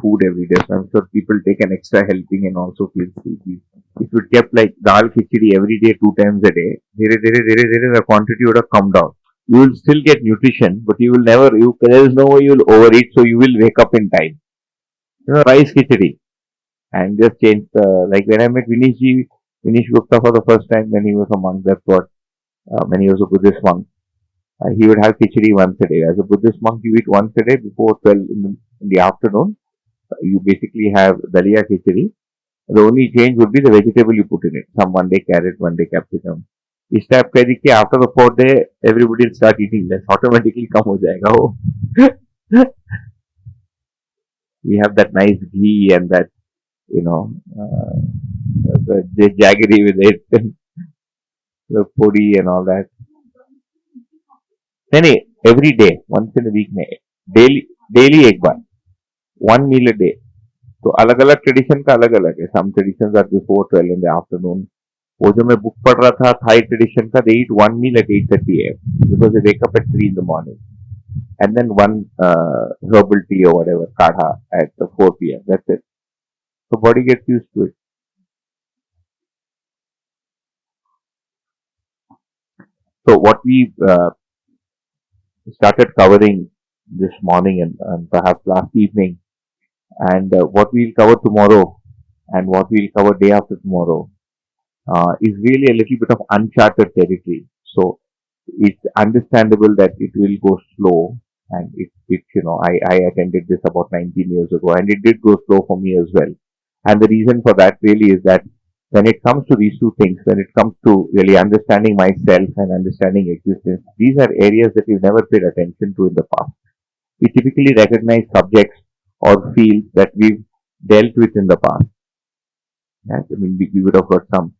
food every day. So I'm sure people take an extra helping and also feel sleepy. If you kept like dal khichdi every day, 2 times a day, the quantity would have come down. You will still get nutrition, but you will never, there is no way you will overeat, so you will wake up in time. Rice khichdi. And just change like when I met Vinesh Gupta for the first time when he was a monk, that's what, when he was a Buddhist monk. He would have khichdi once a day. As a Buddhist monk, you eat once a day before 12 in the afternoon. You basically have dalia khichdi. The only change would be the vegetable you put in it. Some one day carrot, one day capsicum. इस type कह दी कि after the fourth day, everybody will start eating less. Automatically कम हो जाएगा वो. We have that nice ghee and that, the jaggery with it, the puri and all that. नहीं नहीं, every day, once in a week में, daily एक बार, one meal a day. तो अलग अलग ट्रेडिशन का अलग अलग है. Some traditions are before 12 in the afternoon. वो जो मैं बुक पढ़ रहा था थाई ट्रेडिशन का, they eat one meal at 8:30 AM because they wake up at 3 in the morning, and then one herbal tea or whatever kadha at 4 PM. That's it. So body gets used to it. So what we started covering this morning and perhaps last evening, and what we'll cover tomorrow and what we'll cover day after tomorrow is really a little bit of uncharted territory. So it's understandable that it will go slow, and I attended this about 19 years ago, and it did go slow for me as well. And the reason for that really is that when it comes to these two things, when it comes to really understanding myself and understanding existence, these are areas that we've never paid attention to in the past. We typically recognize subjects or fields that we've dealt with in the past. Yes? I mean, we would have got some,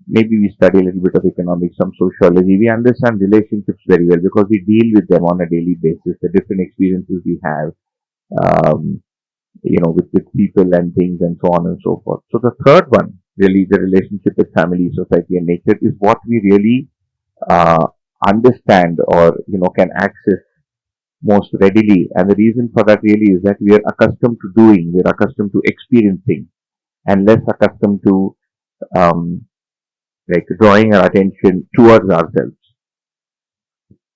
maybe we study a little bit of economics, some sociology. We understand relationships very well because we deal with them on a daily basis, the different experiences we have, with people and things and so on and so forth. So the third one, really the relationship with family, society and nature, is what we really understand or, can access most readily. And the reason for that really is that we are accustomed to doing, we are accustomed to experiencing, and less accustomed to like drawing our attention towards ourselves.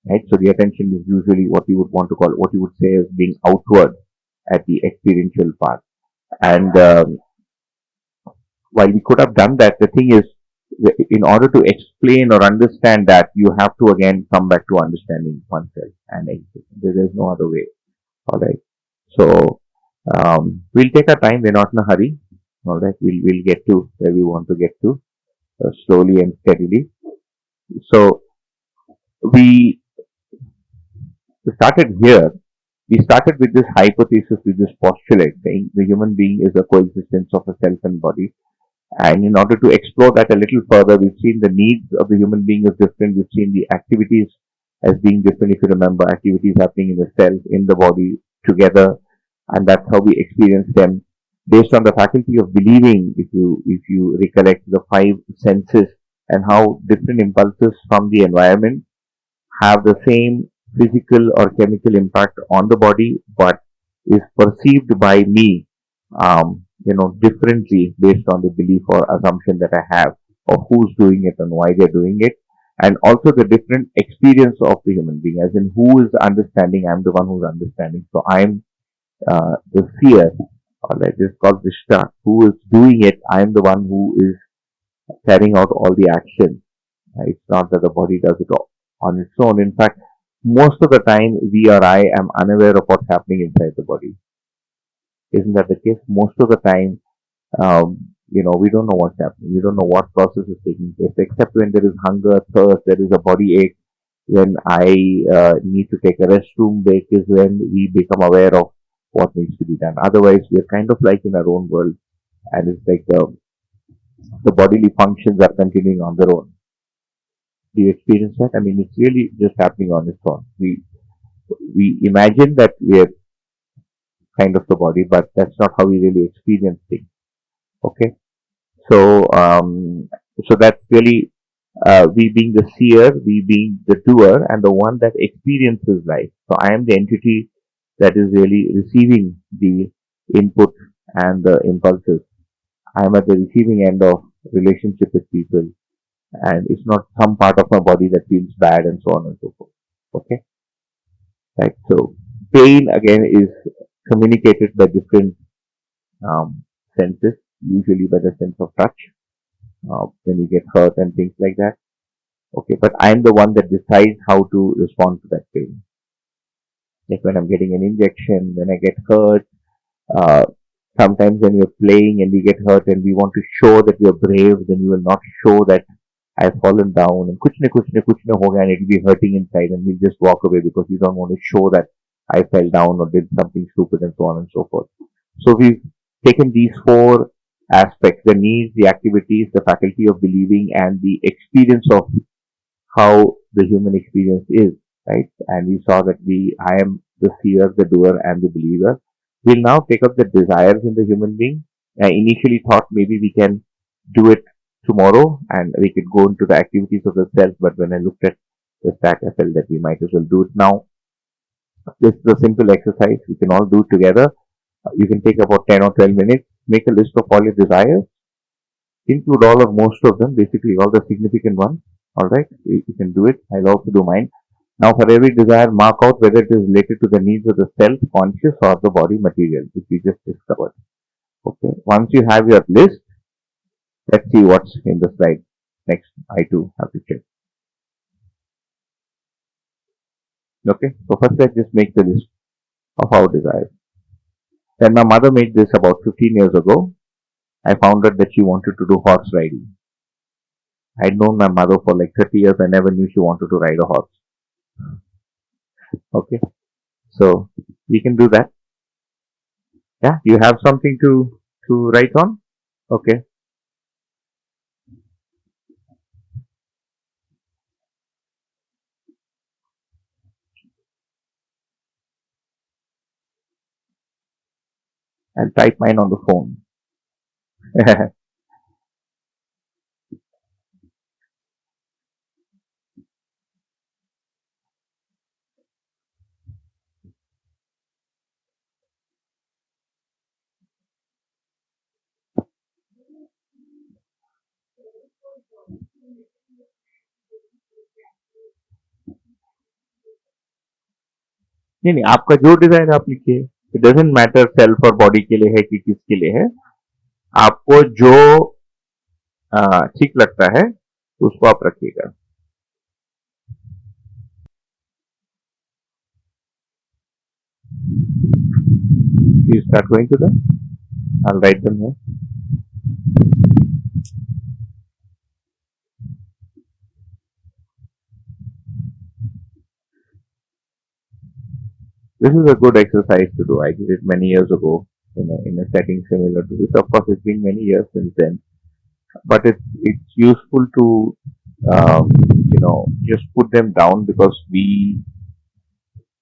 Right? So the attention is usually what you would want to call, what you would say as being outward at the experiential part. And while we could have done that, the thing is, in order to explain or understand that, you have to again come back to understanding oneself and existence. There is no other way. All right. So we'll take our time. We're not in a hurry. All right. We'll get to where we want to get to slowly and steadily. So we started here. We started with this hypothesis, with this postulate, saying the human being is a coexistence of a self and body. And in order to explore that a little further, we've seen the needs of the human being is different. We've seen the activities as being different. If you remember, activities happening in the cell, in the body, together, and that's how we experience them based on the faculty of believing. If you recollect the 5 senses and how different impulses from the environment have the same physical or chemical impact on the body, but is perceived by me differently based on the belief or assumption that I have of who's doing it and why they're doing it, and also the different experience of the human being, as in who is understanding. I'm the one who's understanding, so I'm the seer, or like this called Vishta, who is doing it. I'm the one who is carrying out all the action. It's not that the body does it all on its own. In fact, most of the time, we or I am unaware of what's happening inside the body. Isn't that the case? Most of the time, we don't know what's happening. We don't know what process is taking place, except when there is hunger, thirst, there is a body ache. When I need to take a restroom break is when we become aware of what needs to be done. Otherwise, we're kind of like in our own world, and it's like the bodily functions are continuing on their own. Do you experience that? I mean, it's really just happening on its own. We imagine that we're kind of the body, but that's not how we really experience things. Okay, so that's really we being the seer, we being the doer, and the one that experiences life. So I am the entity that is really receiving the input and the impulses. I am at the receiving end of relationship with people, and it's not some part of my body that feels bad and so on and so forth. Okay, right? So pain again is communicated by different senses, usually by the sense of touch when you get hurt and things like that. Okay, but I'm the one that decides how to respond to that pain. Like when I'm getting an injection, when I get hurt, uh, sometimes when you're playing and we get hurt and we want to show that we are brave, then you will not show that I've fallen down and kuch ne ho gaya and it will be hurting inside and we'll just walk away because you don't want to show that I fell down or did something stupid and so on and so forth. So we've taken these four aspects, the needs, the activities, the faculty of believing and the experience of how the human experience is, right? And we saw that I am the seer, the doer, and the believer. We'll now take up the desires in the human being. I initially thought maybe we can do it tomorrow and we could go into the activities of the self, but when I looked at the stack, I felt that we might as well do it now. This is a simple exercise we can all do together. You can take about 10 or 12 minutes, make a list of all your desires, include all or most of them, basically all the significant ones. Alright, you can do it. I'll also do mine. Now, for every desire, mark out whether it is related to the needs of the self, conscious, or the body material, which we just discovered. Okay, once you have your list, let's see what's in the slide. Next, I too have to check. Okay, so first let's just make the list of our desires. Then my mother made this about 15 years ago. I found out that she wanted to do horse riding. I'd known my mother for like 30 years. I never knew she wanted to ride a horse. Okay, so we can do that. Yeah, you have something to write on? Okay. I'll type mine on the phone. नहीं नहीं आपका जो design आप लिखिए it doesn't matter self और body के लिए है कि किसके लिए है आपको जो ठीक लगता है उसको आप रखिएगा You start going to them. I'll write them here. This is a good exercise to do. I did it many years ago in a setting similar to this. Of course, it's been many years since then, but it's useful to just put them down because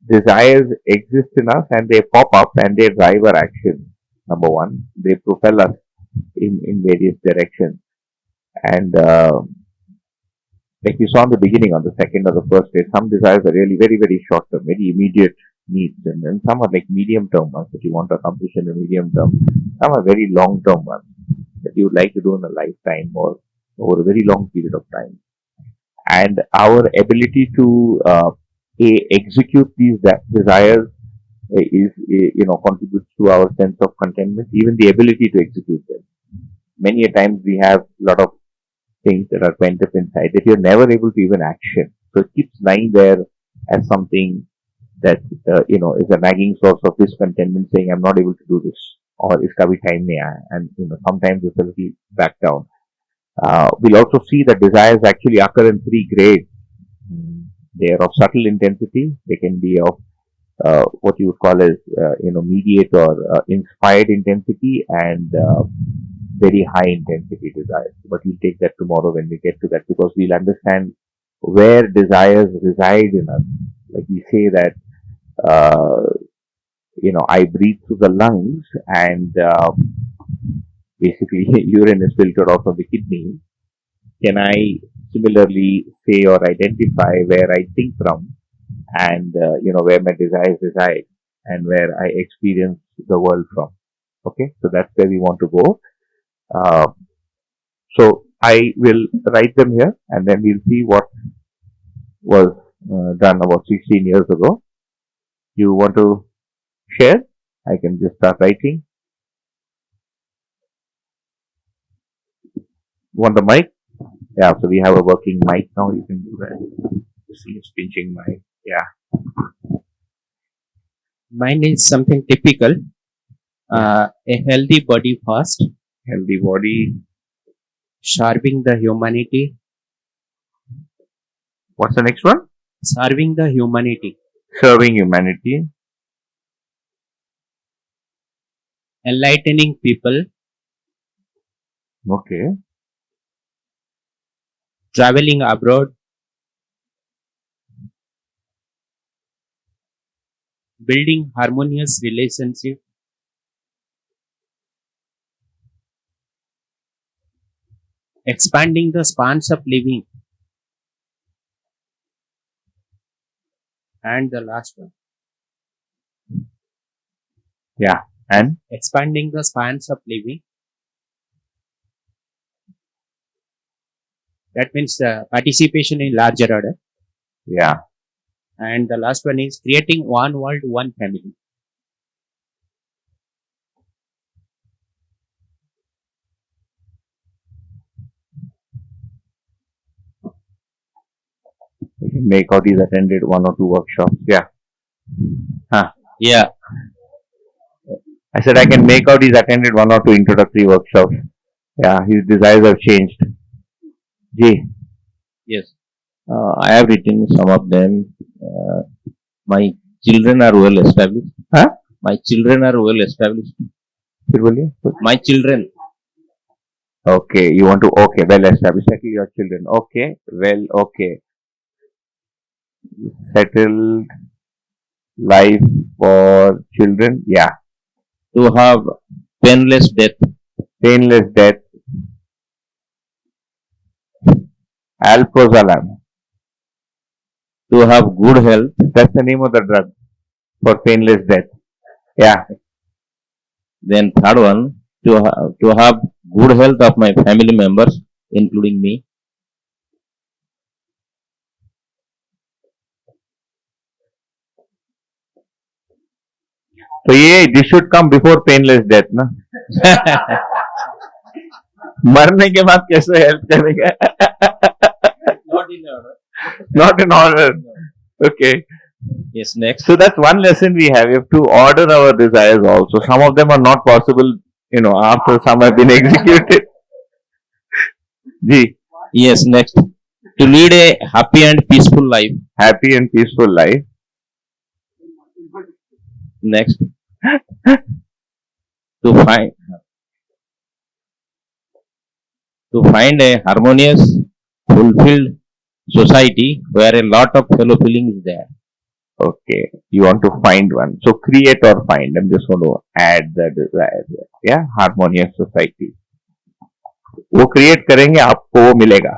desires exist in us and they pop up and they drive our action. Number one, they propel us in various directions. And like we saw in the beginning, on the second or the first day, some desires are really very, very short term, very immediate needs. And then some are like medium term ones that you want to accomplish in the medium term. Some are very long term ones that you would like to do in a lifetime or over a very long period of time. And our ability to execute these desires is contributes to our sense of contentment, even the ability to execute them. Many a times we have a lot of things that are pent up inside that you're never able to even action. So it keeps lying there as something that is a nagging source of discontentment, saying I'm not able to do this or iska bhi time nahi aaya, and sometimes it's a little back down. We'll also see that desires actually occur in three grades. They are of subtle intensity. They can be of what you would call as mediate or inspired intensity and very high intensity desires. But we'll take that tomorrow when we get to that because we'll understand where desires reside in us. Like we say that I breathe through the lungs and basically urine is filtered out of the kidney. Can I similarly say or identify where I think from and where my desires reside and where I experience the world from? Okay, so that's where we want to go. Uh, so I will write them here, and then we'll see what was done about 16 years ago. You want to share? I can just start writing. Want the mic? Yeah, so we have a working mic now. You can do that. See, it's pinching mic. Yeah. Mine is something typical. A healthy body first, Healthy body. serving the humanity, What's the next one? serving the humanity, Serving humanity. enlightening people, Okay. traveling abroad, building harmonious relationship, expanding the spans of living, and the last one, Yeah. And expanding the spans of living. That means participation in larger order. yeah. And the last one is creating one world, one family. We can make out he's attended one or two workshops. Yeah. Huh. Yeah. I said I can make out he's attended one or two introductory workshops. Yeah, his desires have changed. G. Yes. I have written some of them. My children are well established. Huh? My children are well established. फिर बोलिए. My children. Okay, you want to, okay, well established. Settle your children. Okay, well, okay. Settled life for children. Yeah. To have painless death. Painless death. Alprazolam. To have good health. That's the name of the drug for painless death. Yeah. Then third one, to have good health of my family members, including me. So ये this should come before painless death, ना? मरने के बाद कैसे help करेगा? Not in order. Not in order. Okay. Yes, next. So that's one lesson we have. We have to order our desires also. Some of them are not possible, after some have been executed. Ji, Yes, next. To lead a happy and peaceful life. happy and peaceful life. Next. To find a harmonious, fulfilled society where a lot of fellow feeling is there. Okay. You want to find one. So create or find. I'm just going to add the desire here. Yeah. Harmonious society. वो create करेंगे आपको वो मिलेगा.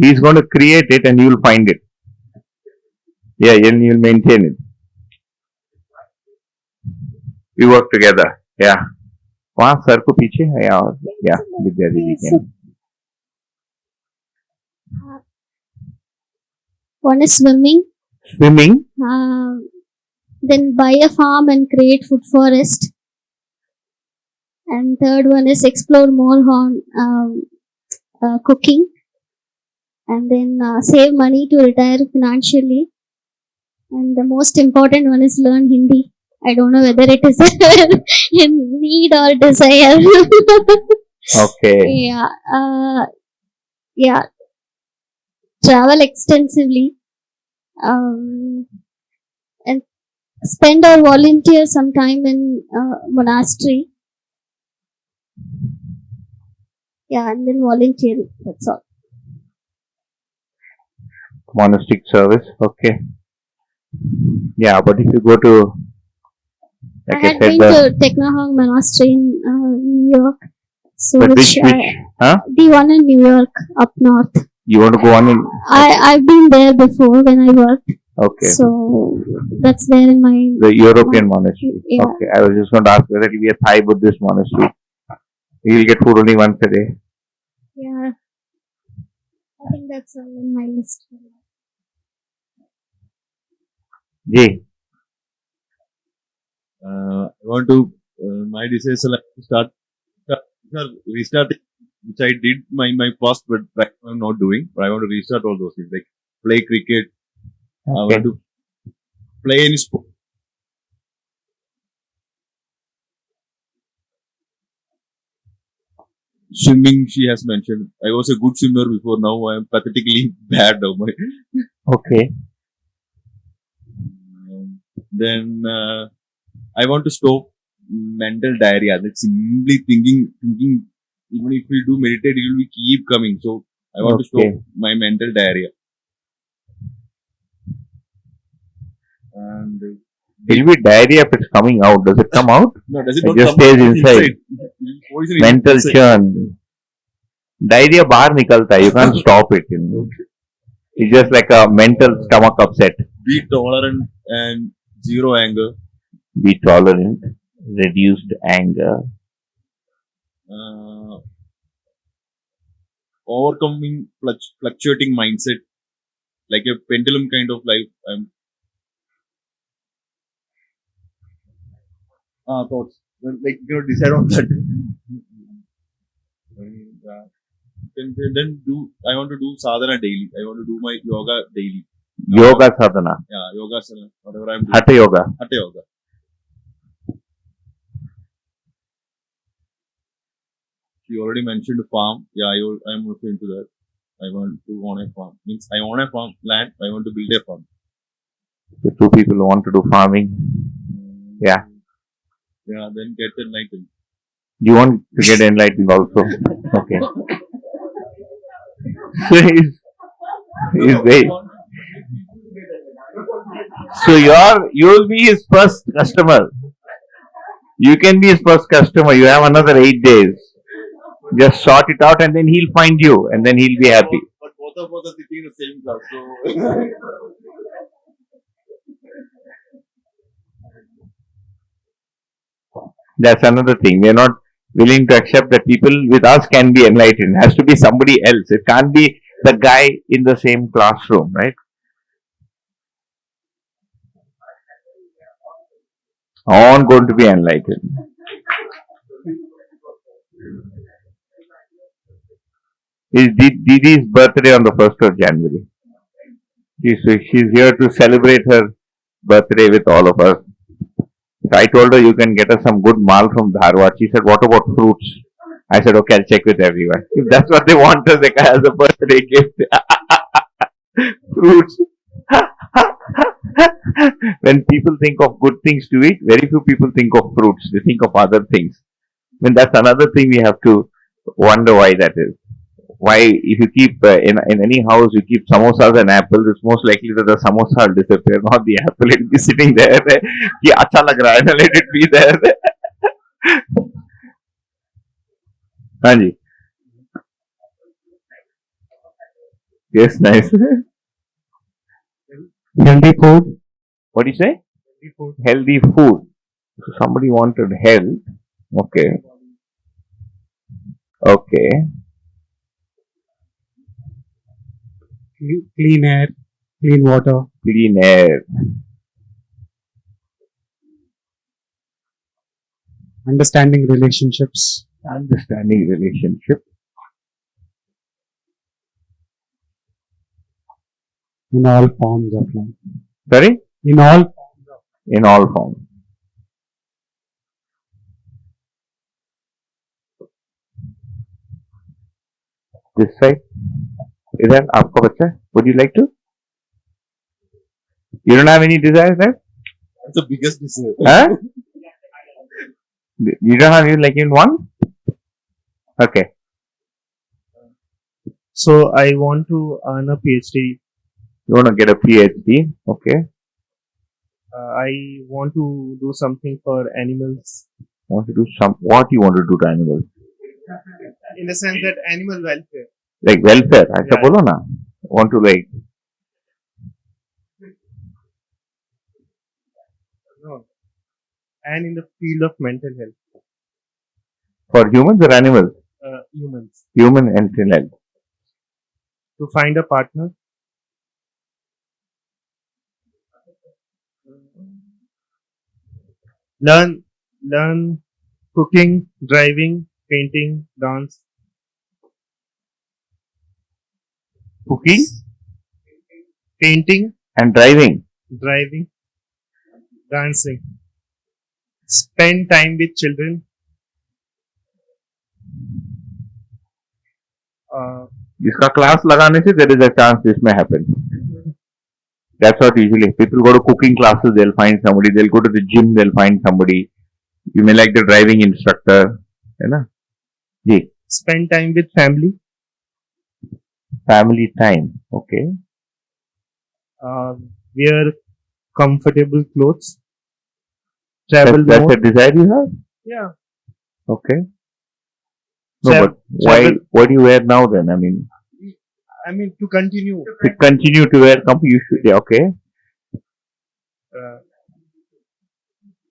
He is going to create it and you will find it. Yeah, and you will maintain it. We work together. Yeah. वहाँ sir को पीछे है या विद्या दीदी के. One is swimming. Swimming. Then buy a farm and create food forest. And third one is explore more on cooking. And then save money to retire financially. And the most important one is learn Hindi. I don't know whether it is a need or desire. Okay. Yeah. Travel extensively. And spend or volunteer some time in monastery. Yeah, and then volunteering. That's all. Monastic service. Okay. Yeah, but if you go to, I like I had said, been to Technohong Monastery in New York. So but which huh? the one in New York up north. You want to go on in? I've been there before when I worked. Okay. So that's there in my. The European monastery. Yeah. Okay. I was just going to ask whether it will be a Thai Buddhist monastery. You will get food only once a day. Yeah. I think that's all in my list. Jay. I want to, my desire is like to restart it, which I did my past, but right now I'm not doing. But I want to restart all those things, like play cricket. I Okay. want to play any sport. Swimming, she has mentioned. I was a good swimmer before. Now I am pathetically bad now. Okay. Then I want to stop mental diarrhea. That's simply thinking. Even if we do meditate, it will keep coming. So I want to Okay. stop my mental diarrhea. And It will be diarrhea if it's coming out. Does it come out? no, does it It not just come stays out inside. Poison Mental inside. churn. Diarrhea बाहर निकलता है. You can't stop it. You know. It's just like a mental stomach upset. Be tolerant and zero anger. Be tolerant. Reduced anger. Overcoming fluctuating mindset, like a pendulum kind of life. Thoughts. Like decide on that. Then I want to do sadhana daily. I want to do my yoga daily. Yoga sadhana. Yeah, yoga sadhana. Whatever I'm doing. Hatha yoga. Hatha yoga. She already mentioned farm. Yeah, I'm also into that. I want to own a farm. Means I own a farm land. I want to build a farm. The two people who want to do farming. Yeah. Yeah, then get enlightened. You want to get enlightened also. Okay. So he's very. So you'll be his first customer. You can be his first customer. You have another 8 days. Just sort it out and then he'll find you and then he'll be happy. But both of us are sitting in the same class, so That's another thing. We are not willing to accept that people with us can be enlightened. It has to be somebody else. It can't be the guy in the same classroom, right? All going to be enlightened. It's Didi's birthday on the 1st of January. She's here to celebrate her birthday with all of us. So I told her you can get us some good mal from Dharwad. She said, what about fruits? I said, okay, I'll check with everyone. If that's what they want as a birthday gift. Fruits. When people think of good things to eat, very few people think of fruits. They think of other things. I mean, that's another thing we have to wonder why that is. Why, if you keep in any house, you keep samosas and apples, it's most likely that the samosa will disappear, not the apple. It will be sitting there. Ki acha lag raha hai na, let it be there. Hanji. Yes, nice. Healthy food. What do you say? Healthy food. Healthy food. So somebody wanted health. Okay. Okay. Clean air, clean water. Clean air. Understanding relationships. Understanding relationship. In all forms of life. Sorry? In all. In all forms. This side. Idhar, आपका बच्चा? Would you like to? You don't have any desires there? that's the biggest desire. Huh? You don't have even like in one? Okay. So I want to earn a PhD. You want to get a PhD? Okay. I want to do something for animals. Want to do what you want to do to animals? In the sense that animal welfare. Like welfare. ऐसा Yeah. बोलो ना. Want to like and in the field of mental health. For humans or animals? Humans. Human mental health. To find a partner. Learn cooking, driving, painting, dance. Cooking Painting, and driving. driving, dancing. Spend time with children. जिसका class लगाने से there is a chance this may happen. That's what usually people go to cooking classes. They'll find somebody. They'll go to the gym. They'll find somebody. You may like the driving instructor, है ना? जी. Spend time with family. Family time. Okay. Wear comfortable clothes. Travel That's more. a desire you have. Yeah. Okay. No, Trav- but why? travel- What do you wear now then? I mean, to continue. to continue to wear comfort, you should. Yeah, okay. Uh,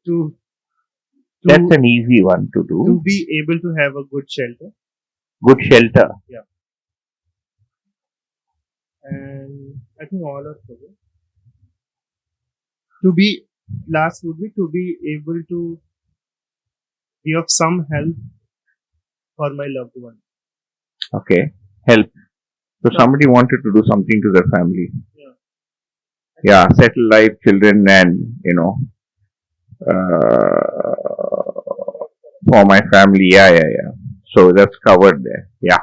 to That's an easy one to do. to be able to have a good shelter. Good shelter. And I think all are covered. To be last would be to be able to be of some help for my loved one. Okay. Help. So somebody wanted to do something to their family. Yeah, settle life, children, and for my family. Yeah. So that's covered there. Yeah.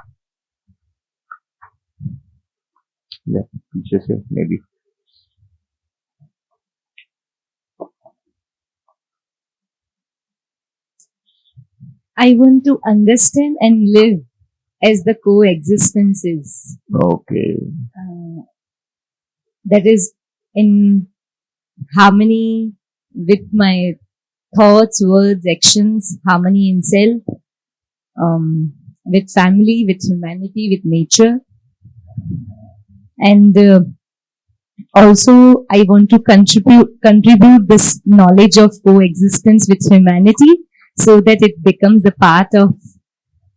Yeah, just maybe. I want to understand and live as the coexistences. Okay. That is in harmony with my thoughts, words, actions, harmony in self, with family, with humanity, with nature. And also I want to contribute this knowledge of coexistence with humanity so that it becomes a part of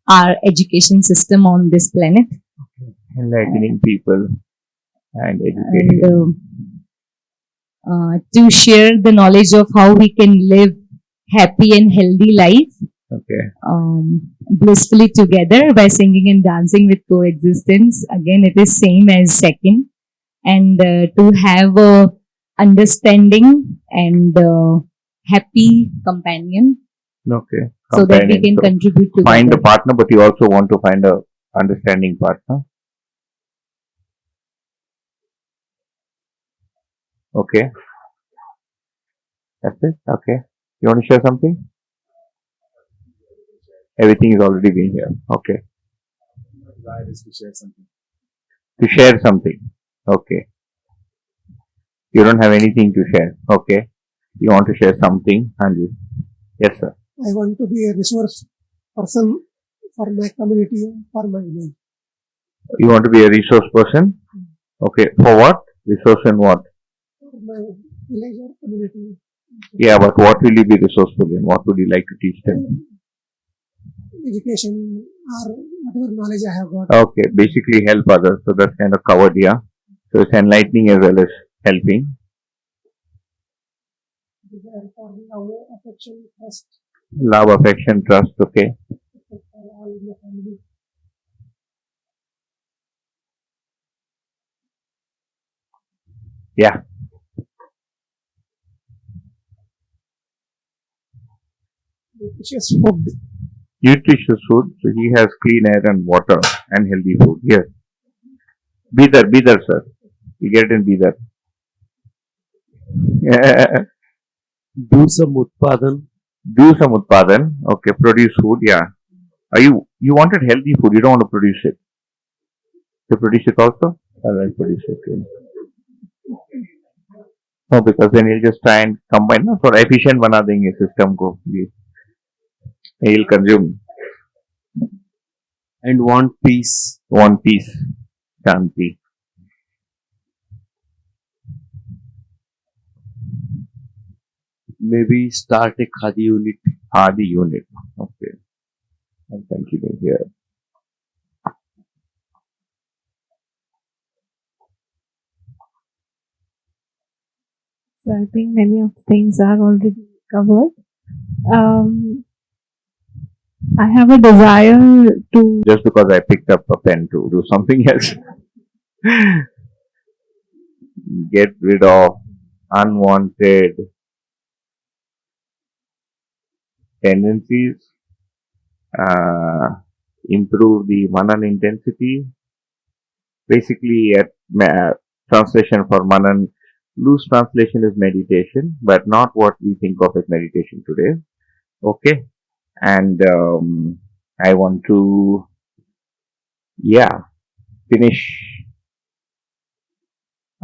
our education system on this planet. Enlightening people and educating. And to share the knowledge of how we can live happy and healthy life, blissfully together by singing and dancing with coexistence. Again, it is same as second. And to have a understanding and happy companion. Okay. So that we can contribute together. Find a partner, but you also want to find a understanding partner. Okay. That's it? Okay. You want to share something? Everything is already being here. Okay. Desire is to share something. To share something. Okay. You don't have anything to share. Okay. You want to share something, Anju? Yes, sir. I want to be a resource person for my community, for my village. You want to be a resource person? Okay. For what? Resource in what? For my village or community. Yeah, but what will you be resourceful in? What would you like to teach them? Education or whatever knowledge I have got. Okay. Basically help others. So that's kind of covered here. So it's enlightening as well as helping. Desire for love, affection, trust. Love, affection, trust. Okay. For all in the family. Yeah. Nutritious food. Nutritious food. So he has clean air and water and healthy food. Yes. Be there, sir. You get it in be there. Do some utpadan. Do some utpadan. Okay. Produce food. Yeah. You wanted healthy food. You don't want to produce it. You produce it also? Alright, produce it. Okay. No, because then he'll just try and combine. No, for efficient बना देंगे system को. He'll consume. And want peace. Want peace. Shanti. maybe start a Khadi unit. Khadi unit. Okay. And continue here. So I think many of the things are already covered. I have a desire to Just because I picked up a pen to do something else. Get rid of unwanted tendencies, improve the manan intensity. Basically, translation for manan, loose translation is meditation, but not what we think of as meditation today. Okay, and I want to, finish.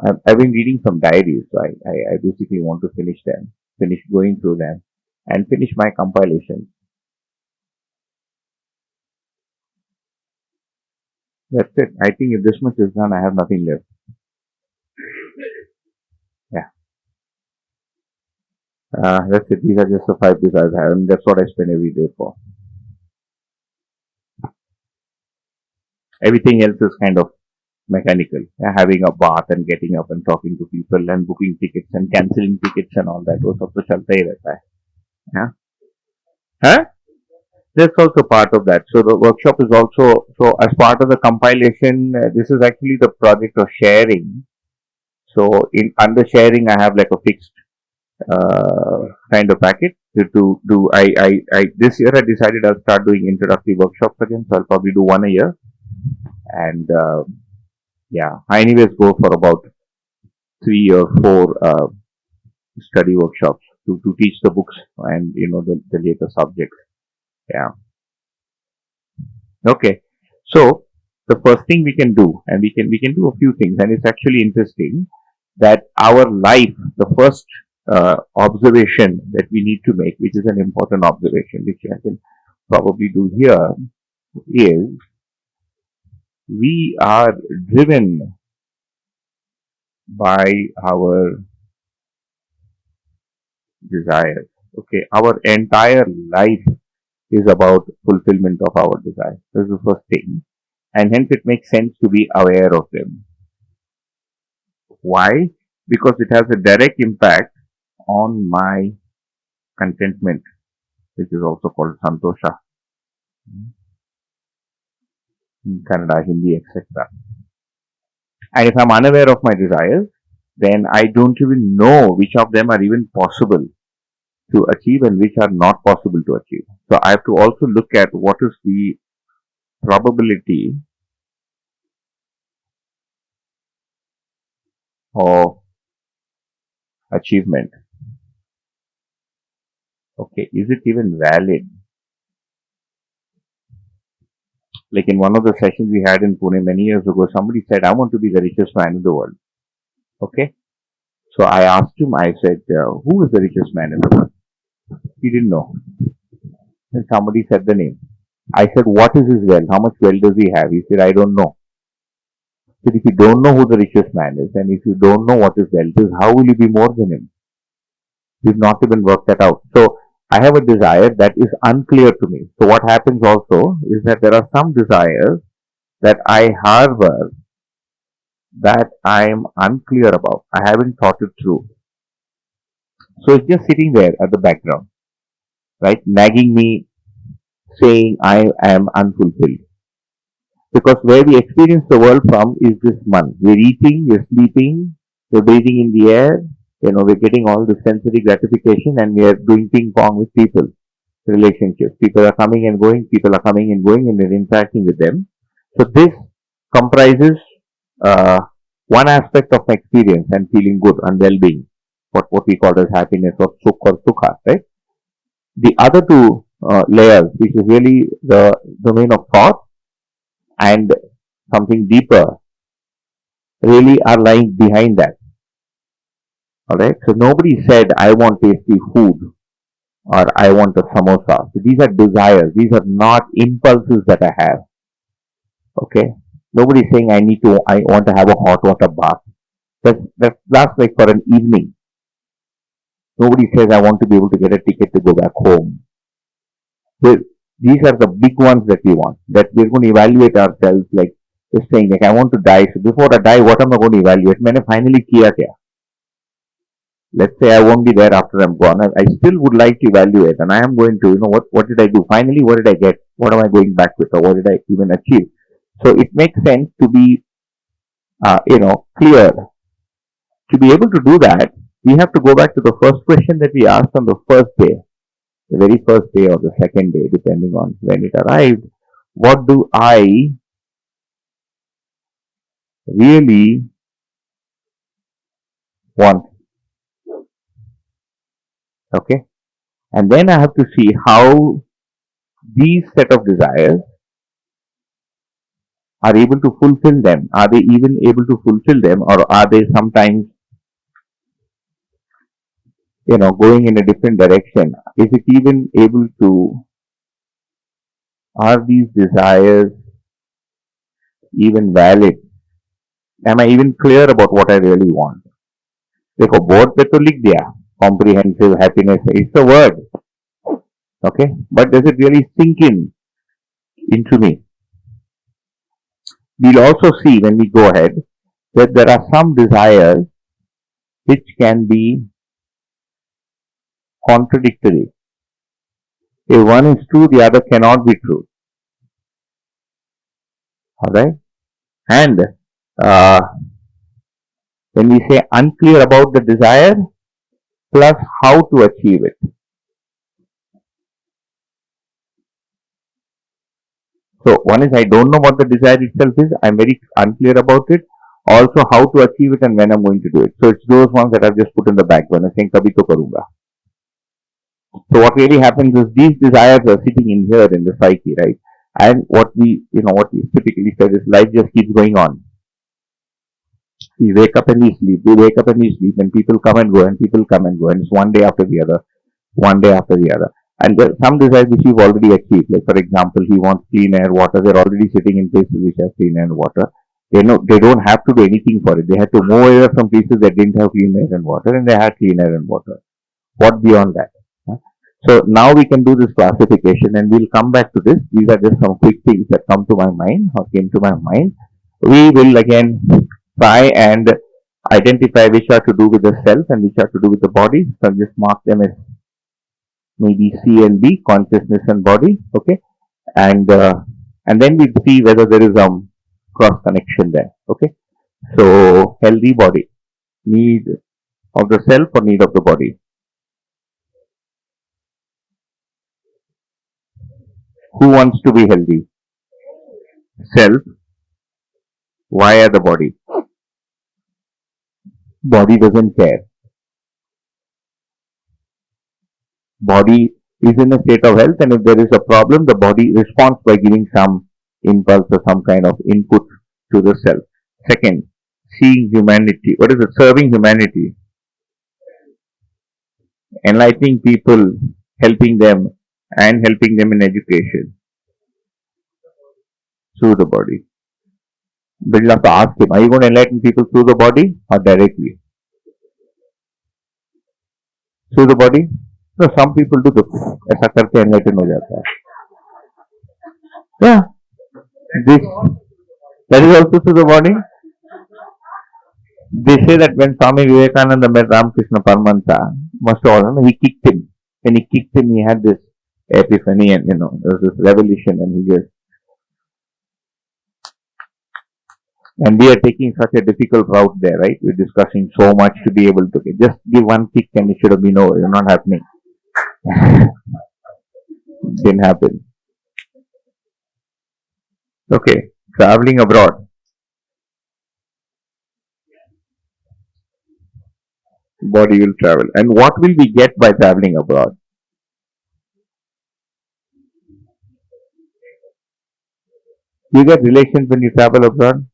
I've been reading some diaries, so I basically want to finish them, finish going through them, and finish my compilation. That's it. I think if this much is done, I have nothing left. Yeah. That's it. These are just the 5 desires I have, and that's what I spend every day for. Everything else is kind of mechanical. Having a bath and getting up and talking to people and booking tickets and cancelling tickets and all that. वो सब तो चलता ही रहता है. Yeah. Huh? That's also part of that. So the workshop is also, so as part of the compilation, this is actually the project of sharing. So under sharing, I have like a fixed kind of packet to do. This year I decided I'll start doing introductory workshops again. So I'll probably do 1 a year. And I anyways go for about 3 or 4 study workshops to teach the books and the later subjects. Yeah. Okay. So the first thing we can do, and we can do a few things, and it's actually interesting that our life, the first observation that we need to make, which is an important observation, which I can probably do here, is we are driven by our desires. Okay, our entire life is about fulfillment of our desires. This is the first thing, and hence it makes sense to be aware of them. Why? Because it has a direct impact on my contentment, which is also called santosha in Kannada, Hindi, etc. And if I'm unaware of my desires, then I don't even know which of them are even possible to achieve and which are not possible to achieve. So I have to also look at what is the probability of achievement. Okay, is it even valid? Like in one of the sessions we had in Pune many years ago, somebody said, I want to be the richest man in the world. Okay. So I asked him, I said, who is the richest man in the world? He didn't know. And somebody said the name. I said, what is his wealth? How much wealth does he have? He said, I don't know. So if you don't know who the richest man is, and if you don't know what his wealth is, how will you be more than him? We've not even worked that out. So I have a desire that is unclear to me. So what happens also is that there are some desires that I harbor that I am unclear about. I haven't thought it through. So it's just sitting there at the background, right? Nagging me, saying I am unfulfilled. Because where we experience the world from is this man. We're eating, we're sleeping, we're breathing in the air, we're getting all the sensory gratification, and we are doing ping pong with people, relationships. People are coming and going, and we're interacting with them. So this comprises one aspect of my experience and feeling good and well-being, what we call as happiness or sukha, right? The other two layers, which is really the domain of thought and something deeper, really are lying behind that. Alright, so nobody said, I want tasty food or I want a samosa. So these are desires, these are not impulses that I have. Okay, nobody is saying I want to have a hot water bath. That's like for an evening. Nobody says, I want to be able to get a ticket to go back home. So these are the big ones that we want. That we're going to evaluate ourselves like just saying, like, I want to die. So before I die, what am I going to evaluate? मैंने finally किया क्या? Let's say I won't be there after I'm gone. I still would like to evaluate, and I am going to, what did I do? Finally, what did I get? What am I going back with, or what did I even achieve? So it makes sense to be, clear. To be able to do that, we have to go back to the first question that we asked on the first day, the very first day or the second day, depending on when it arrived. What do I really want? Okay. And then I have to see how these set of desires are able to fulfill them. Are they even able to fulfill them, or are they sometimes, going in a different direction? Is it even able to, are these desires even valid? Am I even clear about what I really want? देखो board पे तो लिख दिया comprehensive happiness, it's a word, okay, but does it really sink into me? We'll also see when we go ahead that there are some desires which can be contradictory. If one is true, the other cannot be true. Alright? And when we say unclear about the desire, plus how to achieve it. So one is I don't know what the desire itself is, I'm very unclear about it. Also how to achieve it and when I'm going to do it. So it's those ones that I've just put in the back burner saying kabhi to karunga. So what really happens is these desires are sitting in here in the psyche, right? And what we typically say is life just keeps going on. We wake up and we sleep, we wake up and we sleep, and people come and go, and people come and go, and it's one day after the other, one day after the other. And there are some desires which we've already achieved. Like for example, he wants clean air, water. They're already sitting in places which have clean air and water. They don't have to do anything for it. They had to move away from places that didn't have clean air and water, and they had clean air and water. What beyond that? So now we can do this classification, and we'll come back to this. These are just some quick things that come to my mind or came to my mind. We will again try and identify which are to do with the self and which are to do with the body. So I'll just mark them as maybe C and B, consciousness and body. Okay, and then we see whether there is some cross connection there. Okay, so healthy body, need of the self or need of the body. Who wants to be healthy? Self. Why the body? Body doesn't care. Body is in a state of health, and if there is a problem, the body responds by giving some impulse or some kind of input to the self. Second, seeing humanity. What is it? Serving humanity. Enlightening people, helping them, and helping them in education through the body. But you'll have to ask him, are you going to enlighten people through the body or directly? Through the body? No, some people do ऐसा करके enlighten हो जाता है. Yeah, that is also through the body. They say that when Swami Vivekananda met Ramakrishna Paramahansa, must have all, he kicked him. When he kicked him, he had this epiphany, and there was this revelation, and he just. And we are taking such a difficult route there, right? We're discussing so much to be able to just give one kick, and it should have been over. It's not happening. Didn't happen. Okay, traveling abroad. Body will travel. And what will we get by traveling abroad? You get relations when you travel abroad?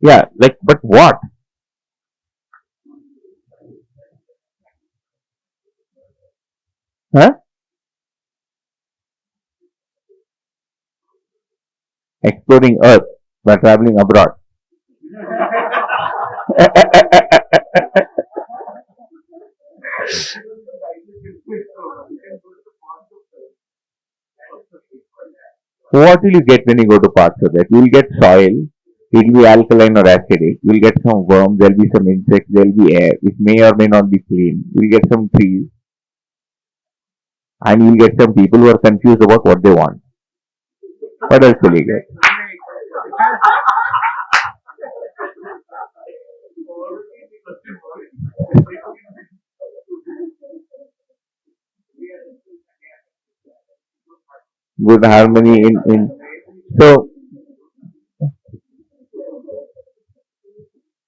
Yeah, but what? Huh? exploring Earth by traveling abroad. What will you get when you go to parts of that? You will get soil. It will be alkaline or acidic. You will get some worms. There will be some insects. There will be air. It may or may not be clean. You will get some trees. And you will get some people who are confused about what they want. What else will you get? Good harmony in so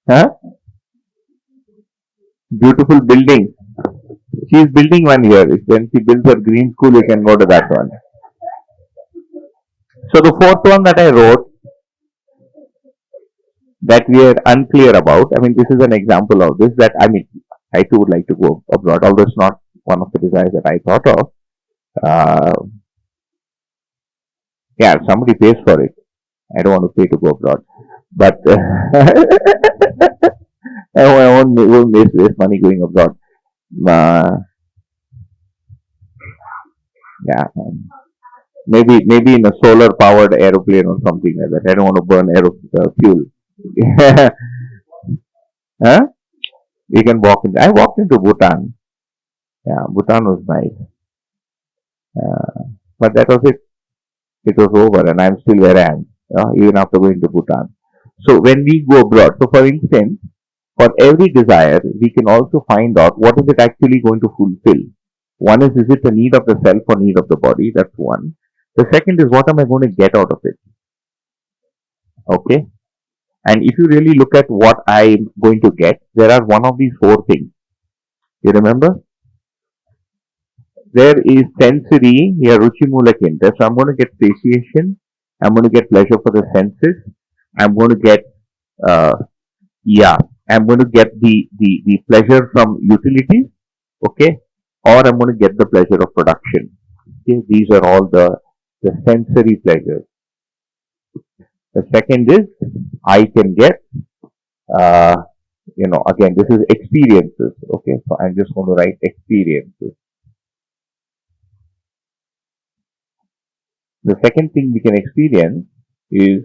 huh? Beautiful building. She is building one here. When she builds her green school, you can go to that one. So the fourth one that I wrote that we are unclear about. I mean, this is an example of this. That I mean, I too would like to go abroad, although it's not one of the desires that I thought of. Yeah, somebody pays for it. I don't want to pay to go abroad, but I won't waste money going abroad. Yeah, maybe in a solar powered aeroplane or something like that. I don't want to burn fuel. Huh? You can walk in. I walked into Bhutan. Yeah, Bhutan was nice, but that was it. It was over, and I'm still where I am, even after going to Bhutan. So when we go abroad, so for instance, for every desire, we can also find out what is it actually going to fulfill. One is it a need of the self or need of the body? That's one. The second is what am I going to get out of it? Okay. And if you really look at what I'm going to get, there are one of these four things. You remember? There is sensory, here Ruchi Mula Kinta. So I'm going to get satiation. I'm going to get pleasure for the senses. I'm going to get, I'm going to get the pleasure from utilities. Okay. Or I'm going to get the pleasure of production. Okay. These are all the sensory pleasures. The second is I can get, again, this is experiences. Okay. So I'm just going to write experiences. The second thing we can experience is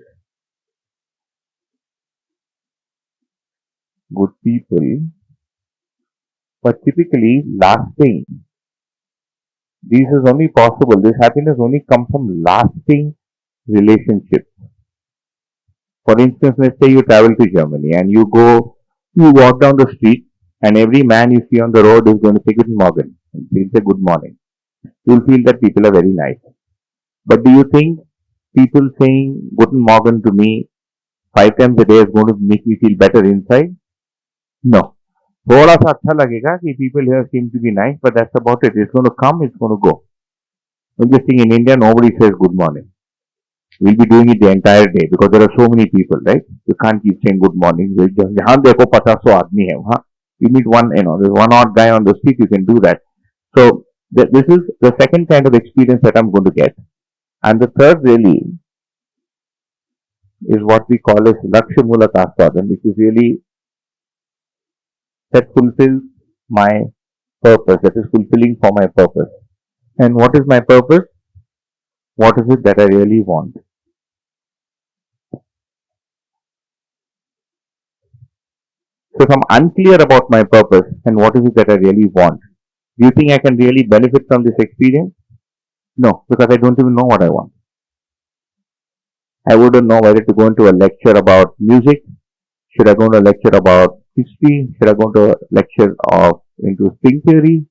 good people, but typically lasting. This is only possible. This happiness only comes from lasting relationships. For instance, let's say you travel to Germany and you walk down the street and every man you see on the road is going to say good morning. He'll say good morning. You'll feel that people are very nice. But do you think people saying Guten Morgen to me 5 times a day is going to make me feel better inside? No. थोड़ा सा अच्छा लगेगा कि people here seem to be nice, but that's about it. It's going to come, it's going to go. I'm just saying in India, nobody says good morning. We'll be doing it the entire day because there are so many people, right? You can't keep saying good morning. जहाँ देखो 50 आदमी है वहाँ. You meet one, there's one odd guy on the street, you can do that. So this is the second kind of experience that I'm going to get. And the third really is what we call as Lakshya Mulak Aswadan, which is really that fulfills my purpose, that is fulfilling for my purpose. And what is my purpose? What is it that I really want? So if I'm unclear about my purpose and what is it that I really want, do you think I can really benefit from this experience? No, because I don't even know what I want. I wouldn't know whether to go into a lecture about music. Should I go into a lecture about history? Should I go into a lecture into string theory?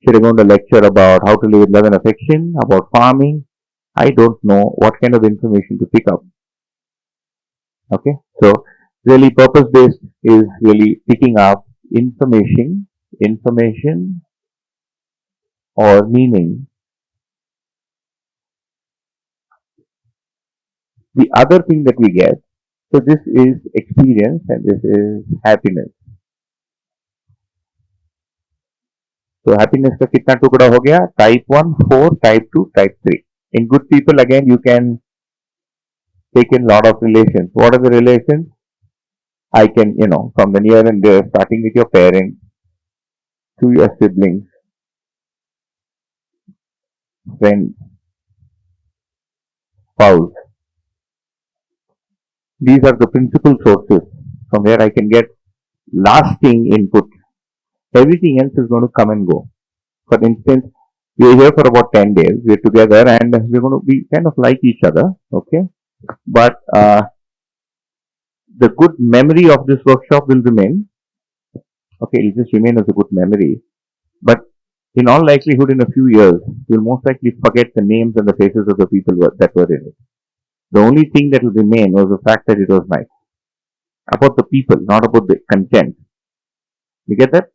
Should I go into a lecture about how to live with love and affection? About farming? I don't know what kind of information to pick up. Okay, so really purpose-based is really picking up information or meaning. The other thing that we get, so this is experience and this is happiness. So happiness का कितना टुकड़ा हो गया? Type 1, 4, Type 2, Type 3. In good people again you can taken a lot of relations. What are the relations? I can, from the near and there, starting with your parents, to your siblings, friends, spouse. These are the principal sources from where I can get lasting input. Everything else is going to come and go. For instance, we are here for about 10 days. We're together and we're going to be kind of like each other. Okay. But the good memory of this workshop will remain. Okay. It will just remain as a good memory. But in all likelihood, in a few years, you'll most likely forget the names and the faces of the people that were in it. The only thing that will remain was the fact that it was nice. About the people, not about the content. You get that?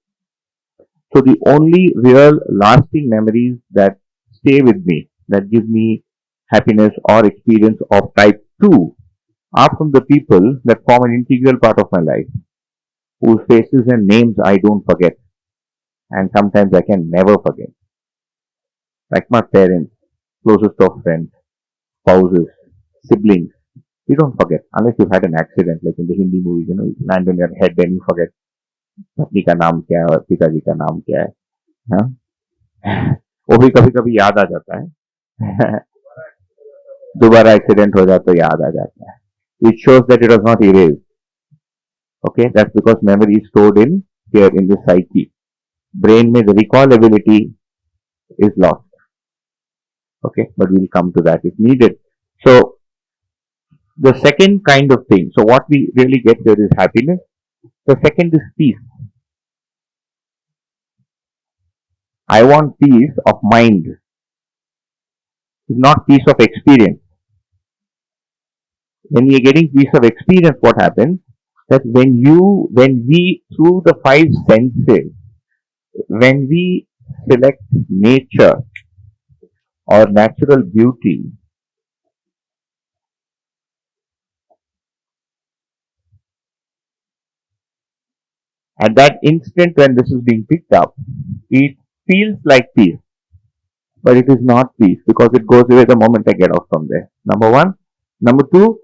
So the only real lasting memories that stay with me, that give me happiness or experience of type 2 are from the people that form an integral part of my life, whose faces and names I don't forget. And sometimes I can never forget. Like my parents, closest of friends, spouses, siblings. You don't forget unless you've had an accident, like in the Hindi movies, you land on your head and you forget पत्नी का नाम क्या है और पिताजी का नाम क्या है, हाँ? वो भी कभी कभी याद आ जाता है दोबारा एक्सीडेंट हो जाए तो याद आ जाता है. It shows that it was not erased. Okay, that's because memory is stored in here in the psyche. Brain में the recall ability is lost. Okay, but we'll come to that if needed. So the second kind of thing, so what we really get here is happiness. The second is peace. I want peace of mind. It's not peace of experience. When we are getting peace of experience, what happens? That when we, through the five senses, when we select nature or natural beauty, at that instant when this is being picked up, it feels like peace. But it is not peace because it goes away the moment I get out from there. Number one. Number two,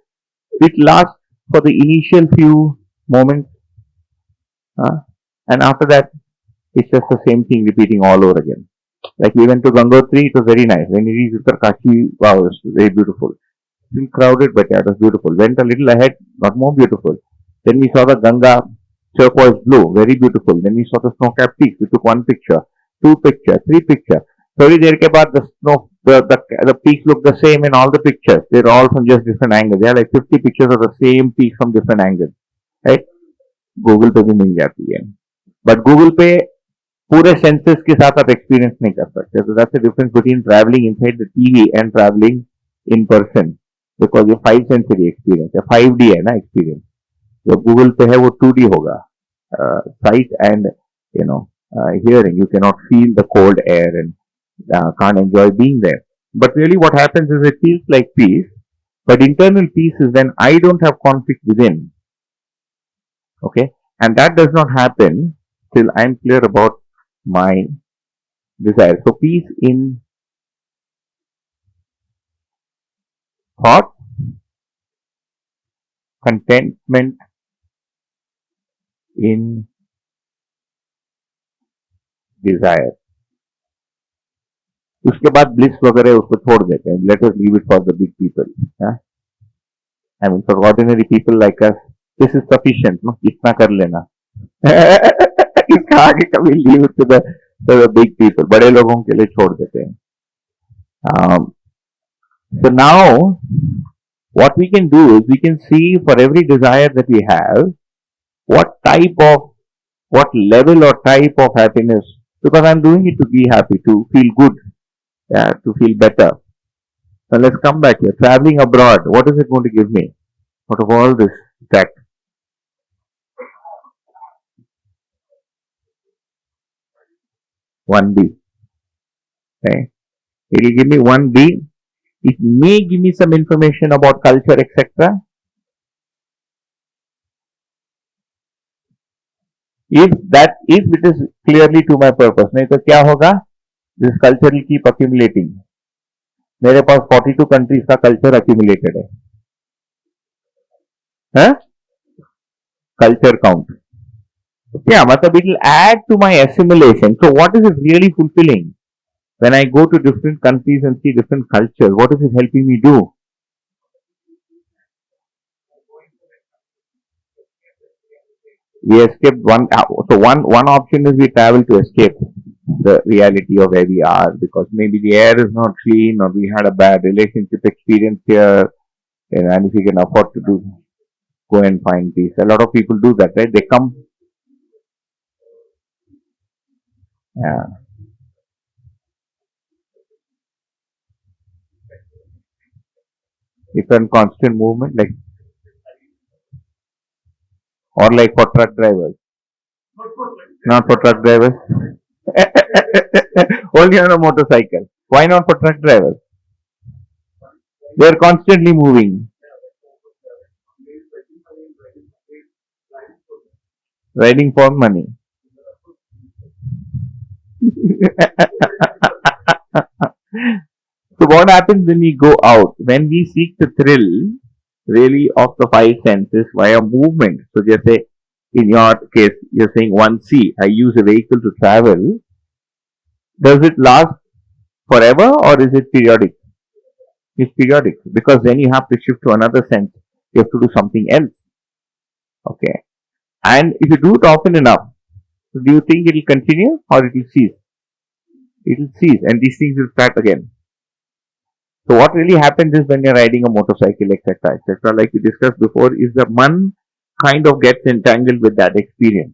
it lasts for the initial few moments. And after that, it's just the same thing repeating all over again. Like we went to Gangotri, it was very nice. When we reached Uttarkashi, wow, it was very beautiful. Still crowded, but yeah, it was beautiful. Went a little ahead, got more beautiful. Then we saw the Ganga, turquoise blue, very beautiful. Then we saw the snow-capped peaks. We took one picture, two pictures, three pictures. Thirty देर के बाद the peaks look the same in all the pictures. They're all from just different angles. There are like 50 pictures of the same peak from different angles. Right? Google पे भी मिल जाती है. But Google पे पूरे senses के साथ आप experience नहीं कर सकते. So that's the difference between traveling inside the TV and traveling in person. Because ये 5 sensory experience है, 5D है ना experience. जो Google पे है वो 2D होगा. Sight and hearing. You cannot feel the cold air and can't enjoy being there. But really what happens is it feels like peace. But internal peace is when I don't have conflict within. Okay? And that does not happen till I'm clear about my desire. So peace in thought, contentment in desire. उसके बाद bliss वगैरह उसको छोड़ देते हैं. Let us leave it for the big people. I mean, for ordinary people like us, this is sufficient. No, इतना कर लेना. इसका आगे कभी leave it to the big people. बड़े लोगों के लिए छोड़ देते हैं. So now, what we can do is we can see for every desire that we have, what level or type of happiness, because I'm doing it to be happy, to feel good, to feel better. Now let's come back here. Traveling abroad, what is it going to give me? Out of all this tech? One B. Okay. It will give me 1B. It may give me some information about culture, etc. If it is clearly to my purpose, नहीं तो क्या होगा? This culture will keep accumulating. मेरे पास 42 countries का culture accumulated है. Huh? Culture count. Yeah, matlab it will add to my assimilation. So what is it really fulfilling? When I go to different countries and see different cultures, what is it helping me do? We escape one. So one option is we travel to escape the reality of where we are, because maybe the air is not clean, or we had a bad relationship experience here, and if you can afford to do, go and find peace. A lot of people do that, right? They come. Yeah. It's a constant movement, like, or like for truck drivers. Not for truck drivers. Only on a motorcycle. Why not for truck drivers? They are constantly moving. Riding for money. So what happens when we go out? When we seek the thrill, really, of the five senses via movement. So just say, in your case, you're saying 1C, I use a vehicle to travel. Does it last forever, or is it periodic? It's periodic, because then you have to shift to another sense. You have to do something else. Okay. And if you do it often enough, do you think it will continue or it will cease? It will cease, and these things will start again. So what really happens is, when you're riding a motorcycle, etc., etc., like we discussed before, is the man kind of gets entangled with that experience.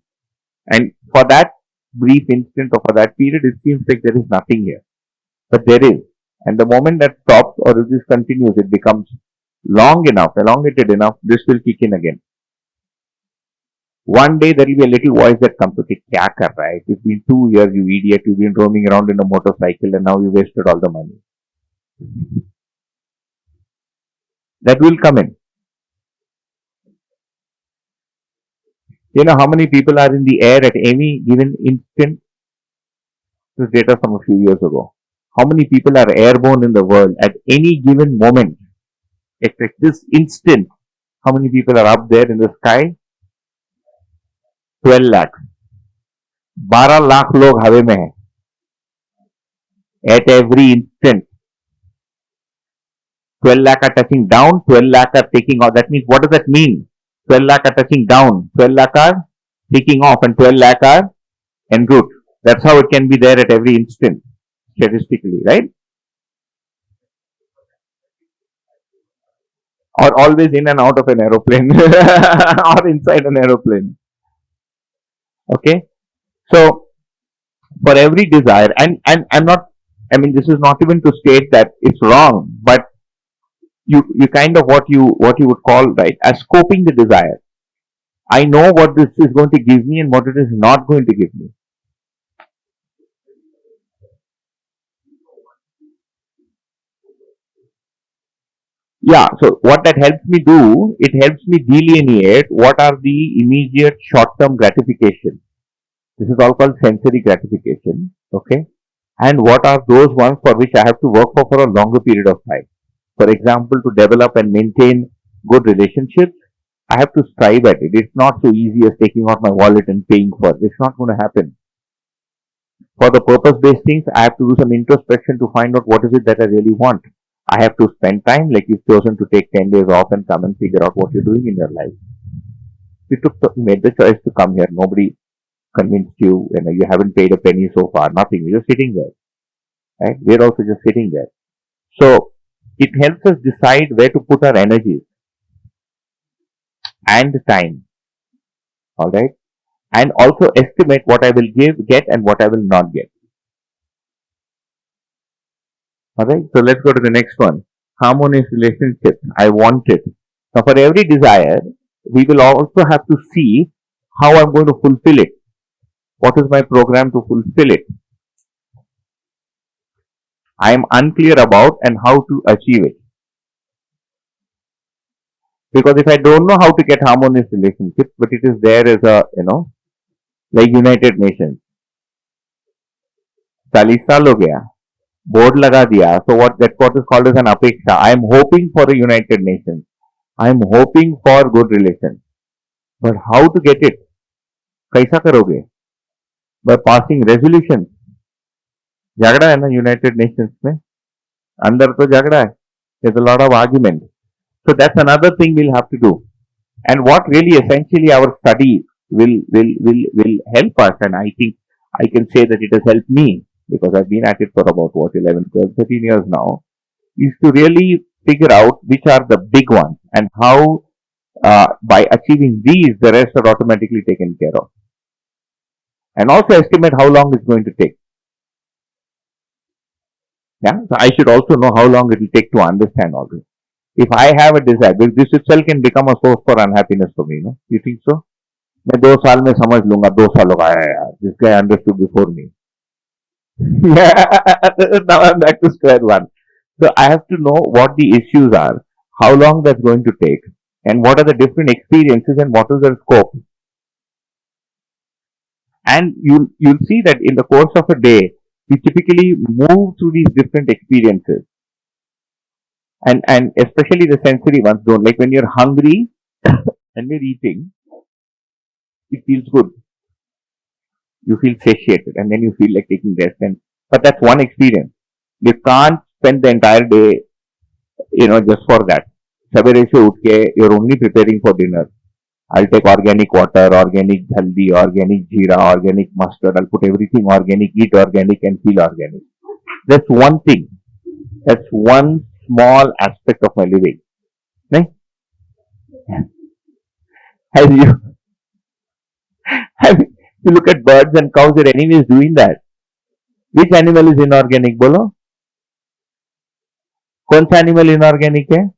And for that brief instant, or for that period, it seems like there is nothing here. But there is. And the moment that stops, or if this continues, it becomes long enough, elongated enough, this will kick in again. One day there will be a little voice that comes to say, kya kar raha hai? It's been 2 years, you idiot, you've been roaming around in a motorcycle and now you wasted all the money. That will come in. You know how many people are in the air at any given instant? This data from a few years ago. How many people are airborne in the world at any given moment? At this instant, how many people are up there in the sky? 12 lakhs. 12 lakh log हवे में हैं. At every instant. 12 lakh are touching down, 12 lakh are taking off. That means, what does that mean? 12 lakh are touching down, 12 lakh are taking off, and 12 lakh are en route. That's how it can be there at every instant, statistically, right? Or always in and out of an aeroplane, or inside an aeroplane. Okay? So, for every desire, and I'm not, I mean, this is not even to state that it's wrong, but you kind of what you would call, right, as scoping the desire. I know what this is going to give me and what it is not going to give me. Yeah, so what that helps me do, it helps me delineate what are the immediate short-term gratification. This is all called sensory gratification, okay? And what are those ones for which I have to work for a longer period of time? For example, to develop and maintain good relationships, I have to strive at it. It's not so easy as taking out my wallet and paying for it. It's not going to happen. For the purpose-based things, I have to do some introspection to find out what is it that I really want. I have to spend time, like you've chosen to take 10 days off and come and figure out what you're doing in your life. You made the choice to come here. Nobody convinced you, you haven't paid a penny so far, nothing. You're just sitting there. Right? We're also just sitting there. So, it helps us decide where to put our energies and time. Alright? And also estimate what I will get and what I will not get. Alright, so let's go to the next one. Harmonious relationship. I want it. Now, for every desire, we will also have to see how I'm going to fulfill it. What is my program to fulfill it? I am unclear about and how to achieve it. Because if I don't know how to get harmonious relationship, but it is there as a, like United Nations. 40 साल हो गया. Board लगा दिया. So what is called as an apeksha. I am hoping for a United Nations. I'm hoping for good relations. But how to get it? कैसा करोगे? By passing resolutions. झगड़ा है ना यूनाइटेड नेशंस में, अंदर तो झगड़ा है. There's a lot of argument. So that's another thing we'll have to do. And what really essentially our study will help us, and I think I can say that it has helped me because I've been at it for about 11, 12, 13 years now, is to really figure out which are the big ones and how by achieving these, the rest are automatically taken care of. And also estimate how long it's going to take. Yeah, so I should also know how long it will take to understand all this. If I have a desire, this itself can become a source for unhappiness for me, no? You think so? मैं 2 साल में समझ लूंगा, 2 साल हो गया यार. This guy understood before me. Now I'm back to square one. So I have to know what the issues are, how long that's going to take, and what are the different experiences and what is their scope. And you'll see that in the course of a day, we typically move through these different experiences. And especially the sensory ones don't. Like when you're hungry and you're eating, it feels good. You feel satiated and then you feel like taking rest. But that's one experience. You can't spend the entire day, just for that. Sabere se uth ke, you're only preparing for dinner. I'll take organic water, organic haldi, organic jeera, organic mustard. I'll put everything organic, eat organic and feel organic. That's one thing. That's one small aspect of my living. Right? As you look at birds and cows, they're anyways doing that. Which animal is inorganic, bolo? कौन सा animal inorganic है?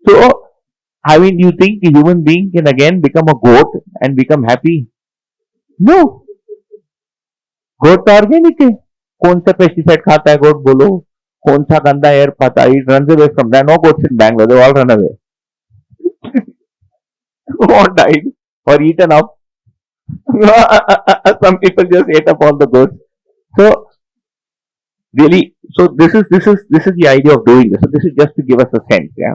So, you think a human being can again become a goat and become happy? No. Goat तो organic है. कौन सा pesticide खाता है goat बोलो? कौन सा गंदा air खाता है? It runs away from that. No goats in Bangalore. They all run away. Or died or eaten up. Some people just ate up all the goats. So really, this is the idea of doing this. So this is just to give us a sense. Yeah,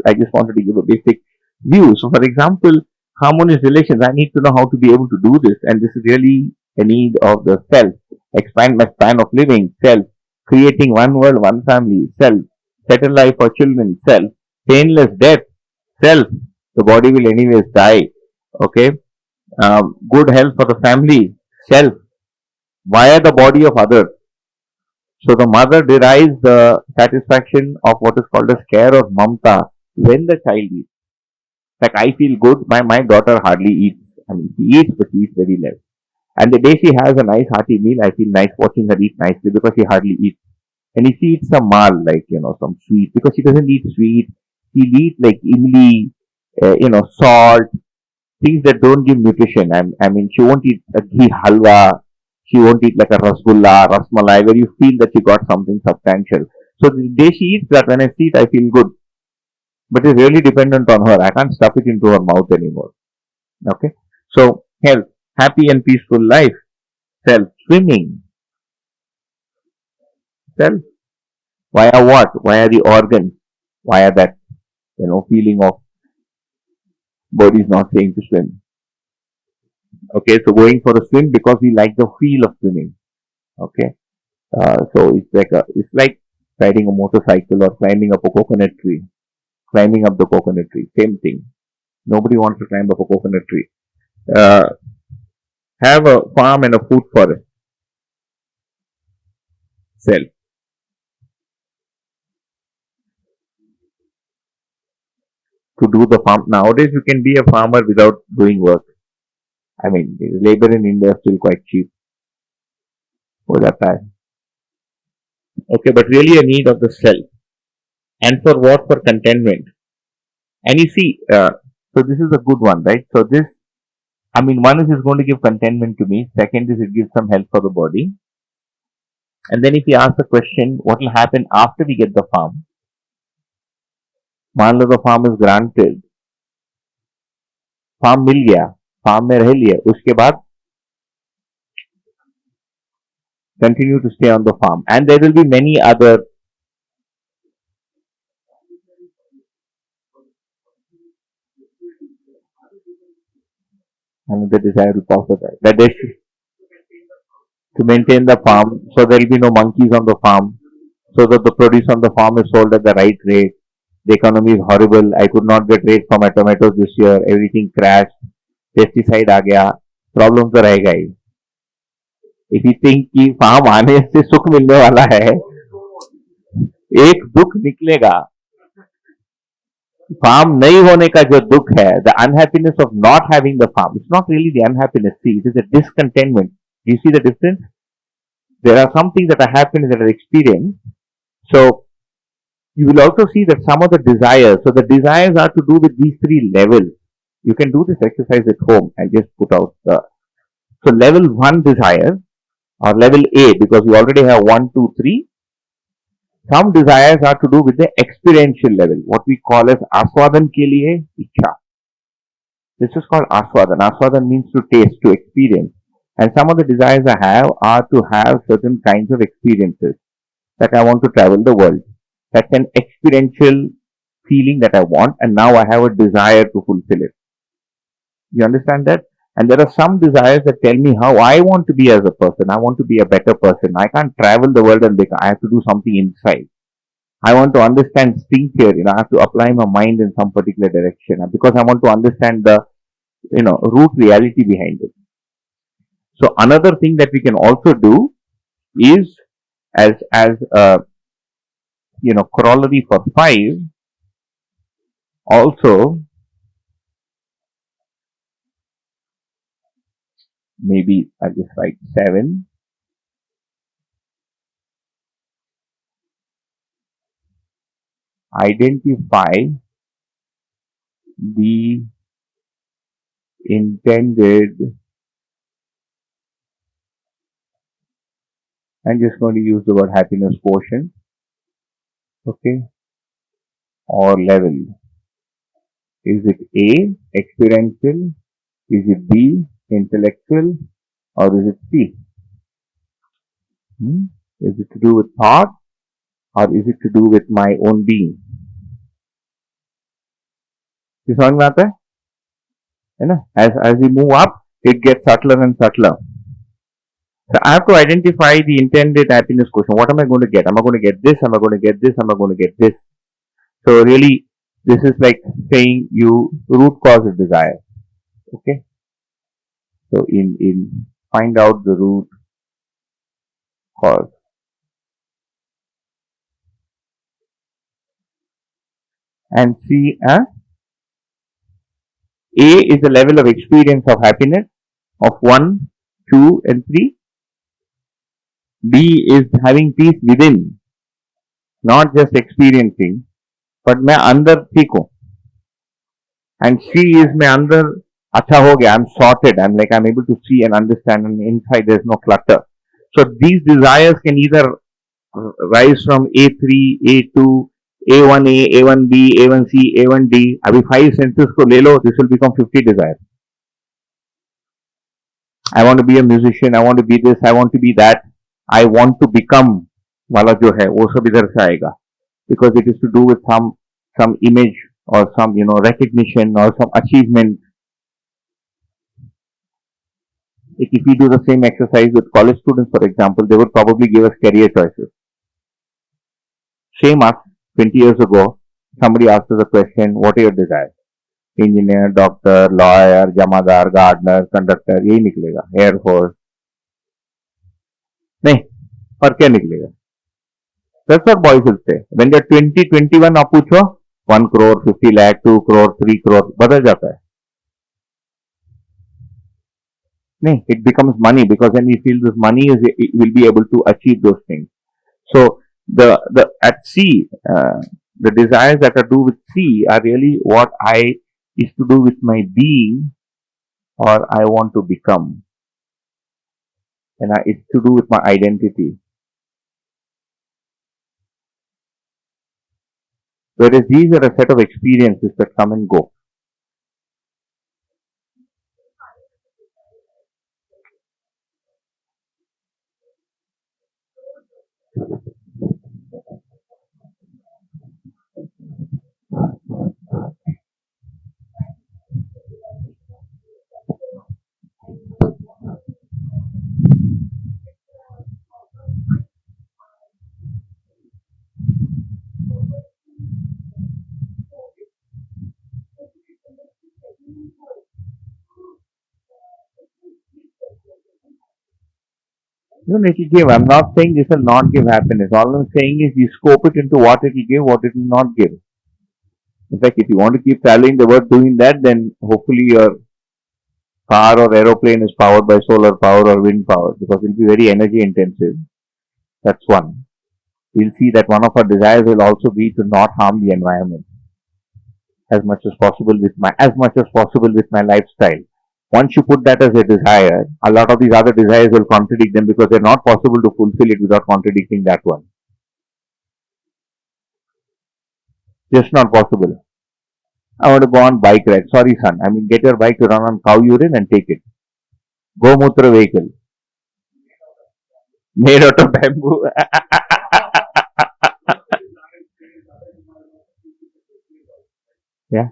I just wanted to give a basic view. So for example, harmonious relations. I need to know how to be able to do this, and this is really a need of the self. Expand my span of living, self. Creating one world, one family, self. Settle life for children, self. Painless death, self. The body will anyways die. Okay. Good health for the family, self. Via the body of others. So the mother derives the satisfaction of what is called as care or mamta when the child eats. Like I feel good, my daughter hardly eats. She eats, but she eats very less. And the day she has a nice hearty meal, I feel nice watching her eat nicely because she hardly eats. And if she eats some mal, like, some sweet, because she doesn't eat sweet, she'll eat like imli, salt, things that don't give nutrition. She won't eat a ghee halwa. She won't eat like a rasgulla, rasmalai, where you feel that you got something substantial. So the day she eats that, when I see it, I feel good. But it's really dependent on her. I can't stuff it into her mouth anymore. Okay? So, health, happy and peaceful life. Self, swimming. Self. Via what? Via the organs. Via that, feeling of body is not saying to swim. Okay, so going for a swim because we like the feel of swimming. Okay, so it's like riding a motorcycle or climbing up a coconut tree. Climbing up the coconut tree, same thing. Nobody wants to climb up a coconut tree. Have a farm and a food forest. Sell. To do the farm. Nowadays, you can be a farmer without doing work. Labor in India is still quite cheap. हो जाता है. Okay, but really a need of the self. And for what? For contentment. And you see, so this is a good one, right? So this, one is going to give contentment to me. Second is it gives some help for the body. And then if you ask the question, what will happen after we get the farm? मान लो the farm is granted. Farm मिल गया. Farm में रह लिया. उसके बाद continue to stay on the farm. And there will be many other And the desire will also die. That they should, to maintain the farm, so there will be no monkeys on the farm, so that the produce on the farm is sold at the right rate. The economy is horrible. I could not get rates for my tomatoes this year. Everything crashed. Pesticide आ गया. Problem तो रहेगा ही. If you think कि farm आने से सुख मिलने वाला है, एक दुख निकलेगा. Farm नहीं होने का जो दुख है, the unhappiness of not having the farm. It's not really the unhappiness. See, it is a discontentment. Do you see the difference? There are some things that are happening that are experienced. So you will also see that some of the desires. So the desires are to do with these three levels. You can do this exercise at home and just put out the. So level 1 desire or level A, because we already have 1, 2, 3. Some desires are to do with the experiential level, what we call as aswadan ke liye ichha. This is called aswadan. Aswadan means to taste, to experience. And some of the desires I have are to have certain kinds of experiences, that I want to travel the world. That's an experiential feeling that I want, and now I have a desire to fulfill it. You understand that? And there are some desires that tell me how I want to be as a person. I want to be a better person. I can't travel the world and become, I have to do something inside. I want to understand sphincter, I have to apply my mind in some particular direction because I want to understand the, root reality behind it. So another thing that we can also do is as corollary for 5, also maybe I'll just write 7. Identify the intended. I'm just going to use the word happiness quotient, okay, or level. Is it A, experiential? Is it B, intellectual? Or is it C? Is it to do with thought? Or is it to do with my own being? You समझ में आता है ना? As we move up, it gets subtler and subtler. So I have to identify the intended happiness quotient. What am I going to get? Am I going to get this? Am I going to get this? Am I going to get this? So really, this is like saying you root cause of desire. Okay. So in find out the root cause. And see, A is the level of experience of happiness of 1, 2, and 3. B is having peace within, not just experiencing, but मैं अंदर ठीक हूँ. And C is मैं अंदर अच्छा हो गया. I'm sorted. I'm able to see and understand, and inside there's no clutter. So these desires can either rise from A3, A2, A1A, A1B, A1C, A1D. अभी 5 senses को ले लो, this will become 50 desires. I want to be a musician, I want to be this, I want to be that, I want to become वाला जो है वो सब इधर से आएगा, because it is to do with some image or some recognition or some achievement. Like if we do the same exercise with college students, for example, they would probably give us career choices. Same us 20 years ago, somebody asked us a question, what are your desires? Engineer, doctor, lawyer, jamadar, gardener, conductor, यही निकलेगा, Air Force. नहीं, और क्या निकलेगा? That's what boys will say. When they're 20, 21, आप पूछो 1 crore, 50 lakh, 2 crore, 3 crore, बदल जाता है. नहीं, it becomes money because then we feel this money will be able to achieve those things. So the at C, the desires that are do with C are really what is to do with my being or I want to become, and it's to do with my identity. Whereas these are a set of experiences that come and go. No, it will give. I'm not saying this will not give happiness. All I'm saying is you scope it into what it will give, what it will not give. In fact, if you want to keep traveling the world doing that, then hopefully your car or aeroplane is powered by solar power or wind power because it will be very energy intensive. That's one. We'll see that one of our desires will also be to not harm the environment as much as possible with my lifestyle. Once you put that as a desire, a lot of these other desires will contradict them because they're not possible to fulfill it without contradicting that one. Just not possible. I want to go on bike ride. Sorry, son. I mean, get your bike to run on cow urine and take it. Go Mutra vehicle. Made out of bamboo. Yeah.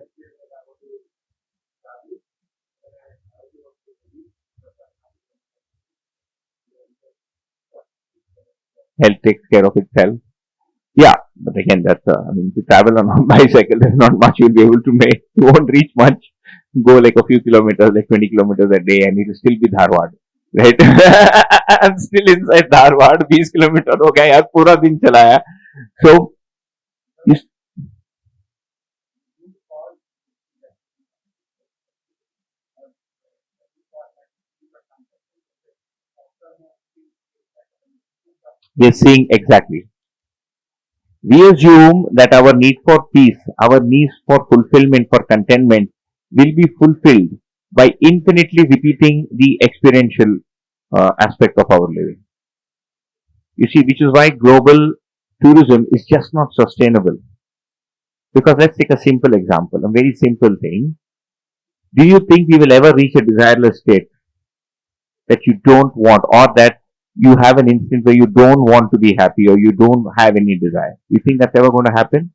Health takes care of itself. Yeah, but again, to travel on a bicycle, there's not much you'll be able to make. You won't reach much. Go like a few kilometers, like 20 kilometers a day, and it'll still be Dharwad. Right? I'm still inside Dharwad, 20 kilometers. Okay, I pura din chalaya. So, you, we're seeing exactly. We assume that our need for peace, our needs for fulfillment, for contentment will be fulfilled by infinitely repeating the experiential aspect of our living. You see, which is why global tourism is just not sustainable. Because let's take a simple example, a very simple thing. Do you think we will ever reach a desireless state that you don't want, or that you have an instant where you don't want to be happy or you don't have any desire? You think that's ever going to happen?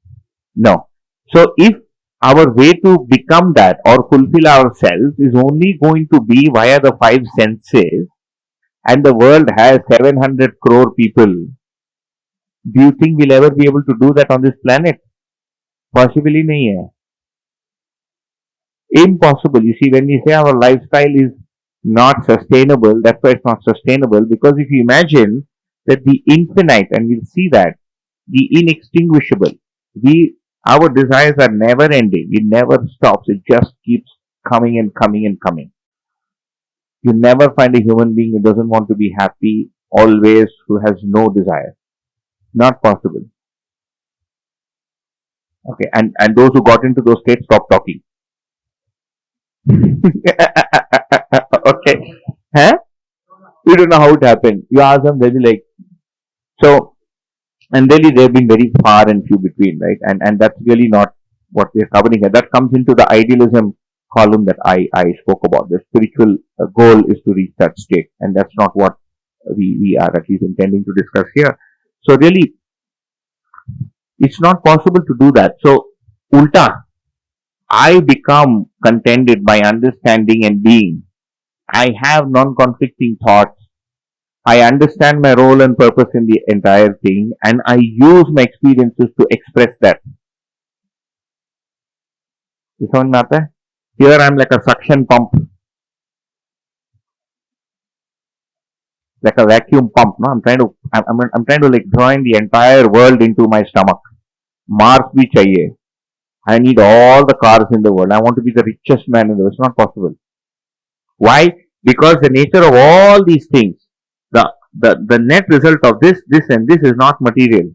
No. So if our way to become that or fulfill ourselves is only going to be via the five senses, and the world has 700 crore people, do you think we'll ever be able to do that on this planet? Possibly nahi hai. Impossible. You see, when we say our lifestyle is not sustainable, that's why it's not sustainable, because if you imagine that the infinite, and we'll see that, the inextinguishable, our desires are never ending, it never stops, it just keeps coming and coming and coming. You never find a human being who doesn't want to be happy always, who has no desire. Not possible. Okay, and those who got into those states, stop talking. Okay. Huh? You don't know how it happened. You ask them, they'll be like, so, and really they've been very far and few between, right? And that's really not what we're covering here. That comes into the idealism column that I spoke about. The spiritual goal is to reach that state, and that's not what we are at least intending to discuss here. So really, it's not possible to do that. So, ulta, I become contented by understanding and being. I have non-conflicting thoughts. I understand my role and purpose in the entire thing, and I use my experiences to express that. You sound matter? Here I'm like a suction pump, like a vacuum pump. No, I'm trying to like join the entire world into my stomach. Mars bhi chahiye. I need all the cars in the world. I want to be the richest man in the world. It's not possible. Why? Because the nature of all these things, the net result of this and this is not material.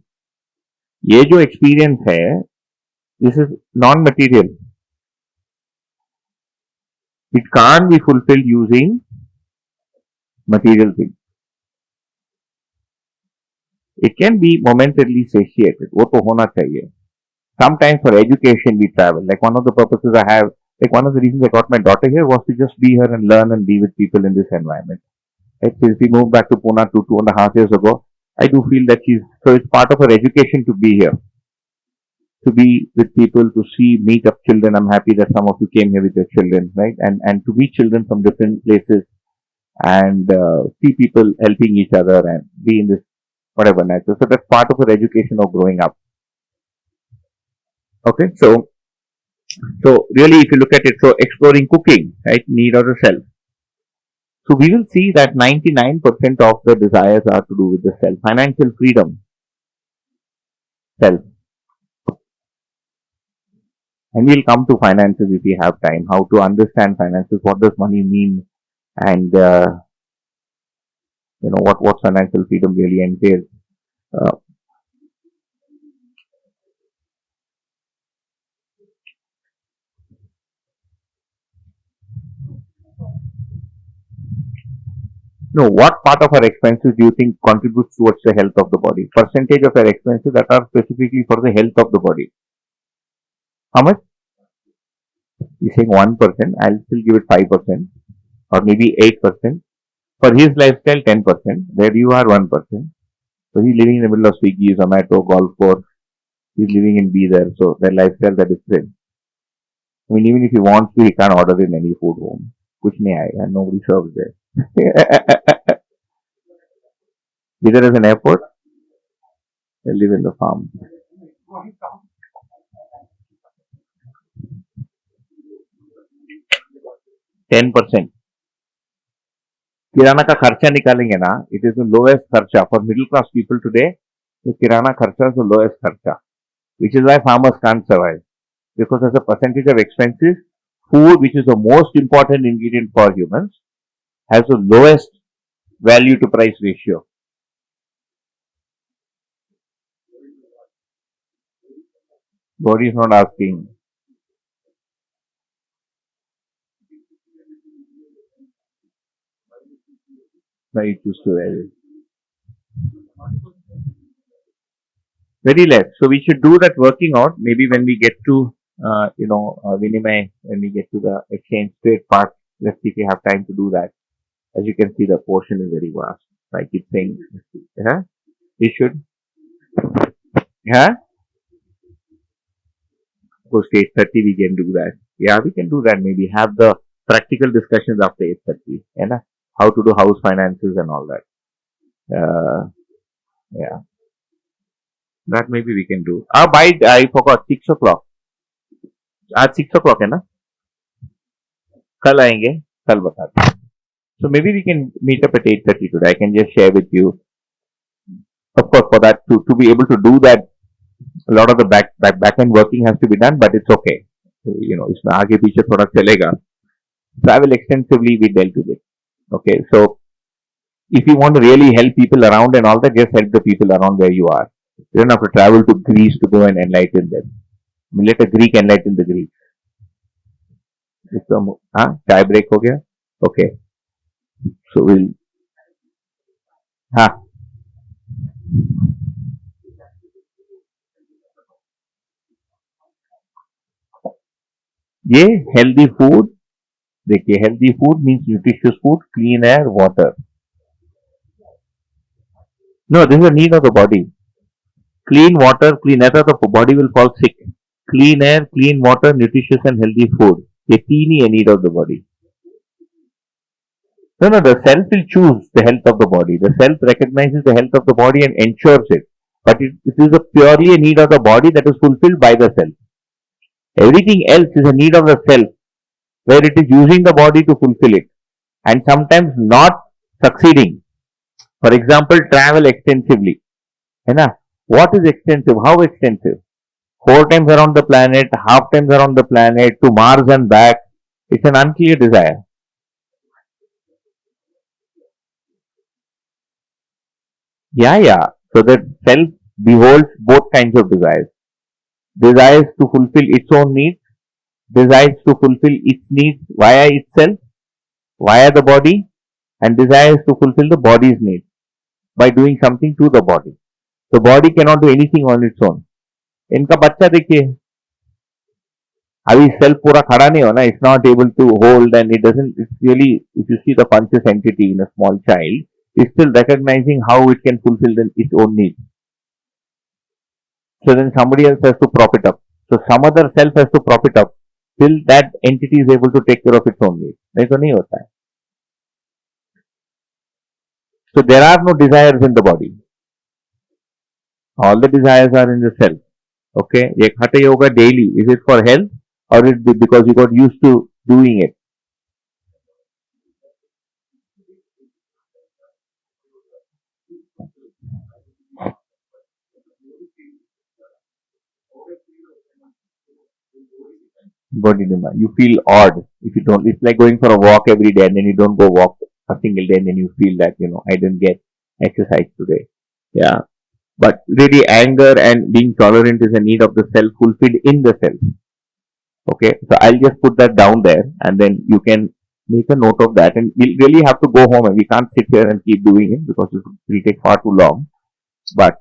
ये जो experience है, this is non-material. It can't be fulfilled using material things. It can be momentarily satiated. वो तो होना चाहिए. Sometimes for education we travel. Like one of the purposes I have, like one of the reasons I got my daughter here was to just be here and learn and be with people in this environment. Right? Since we moved back to Pune 2.5 years ago, I do feel that so it's part of her education to be here. To be with people, to meet up children. I'm happy that some of you came here with your children, right? And to meet children from different places and see people helping each other and be in this whatever nature. So that's part of her education of growing up. Okay, so really if you look at it, so exploring cooking, right, need of the self. So we will see that 99% of the desires are to do with the self. Financial freedom, self. And we'll come to finances if we have time. How to understand finances, what does money mean, and what financial freedom really entails. Uh, No, what part of our expenses do you think contributes towards the health of the body? Percentage of our expenses that are specifically for the health of the body. How much? He's saying 1%. I'll still give it 5% or maybe 8%. For his lifestyle, 10%. Where you are 1%. So he's living in the middle of Swiggy, Zomato, golf course. He's living in B there. So their lifestyles are different. I mean, even if he wants to, he can't order in any food home. Kuch nahi aayega, and nobody serves there. Either as an airport, they live in the farm. 10%. किराना का खर्चा निकालेंगे ना, it is the lowest खर्चा for middle class people today. The kirana kharcha is the lowest kharcha, which is why farmers can't survive. Because as a percentage of expenses, food, which is the most important ingredient for humans, has the lowest value to price ratio. Body is not asking. Very used to value. Very less. So we should do that working out. Maybe when we get to Vinimay, when we get to the exchange trade part, let's see if we have time to do that. As you can see, the portion is very vast. I keep saying, we should. Yeah? Post 8:30 we can do that. Yeah, we can do that. Maybe have the practical discussions after 8:30. Yeah, how to do house finances and all that. Yeah. That maybe we can do. I forgot, 6 o'clock. आज 6 o'clock है ना? कल आएंगे, कल बताते हैं. So maybe we can meet up at 8:30 today. I can just share with you. Of course, for that to be able to do that, a lot of the back end working has to be done, but it's okay. इसमें आगे पीछे थोड़ा चलेगा. Travel extensively, we dealt with it. Okay, so if you want to really help people around and all that, just help the people around where you are. You don't have to travel to Greece to go and enlighten them. Let a Greek enlighten the Greeks. Chai break हो गया? Okay. So we'll. ये healthy food. देखिए, healthy food means nutritious food, clean air, water. No, this is a need of the body. Clean water, clean air, the body will fall sick. Clean air, clean water, nutritious and healthy food. ये तीन ही need of the body. No, the self will choose the health of the body. The self recognizes the health of the body and ensures it. But it is purely a need of the body that is fulfilled by the self. Everything else is a need of the self, where it is using the body to fulfill it. And sometimes not succeeding. For example, travel extensively. What is extensive? How extensive? 4 times around the planet, half times around the planet, to Mars and back. It's an unclear desire. Yeah. So that self beholds both kinds of desires. Desires to fulfill its own needs, desires to fulfill its needs via itself, via the body, and desires to fulfill the body's needs by doing something to the body. The body cannot do anything on its own. इनका बच्चा देखिए, अभी self पूरा खड़ा नहीं होना, it's not able to hold, and it doesn't, it's really, if you see the conscious entity in a small child, it's still recognizing how it can fulfill its own needs. So then somebody else has to prop it up. So some other self has to prop it up till that entity is able to take care of its own needs. नहीं तो नहीं होता है. So there are no desires in the body. All the desires are in the self. Okay, एक hatha yoga daily, is it for health or is it because you got used to doing it? body demand. You feel odd if you don't. It's like going for a walk every day and then you don't go walk a single day and then you feel that, I didn't get exercise today. Yeah. But really anger and being tolerant is a need of the self fulfilled in the self. Okay. So I'll just put that down there and then you can make a note of that, and we'll really have to go home and we can't sit here and keep doing it because it will take far too long. But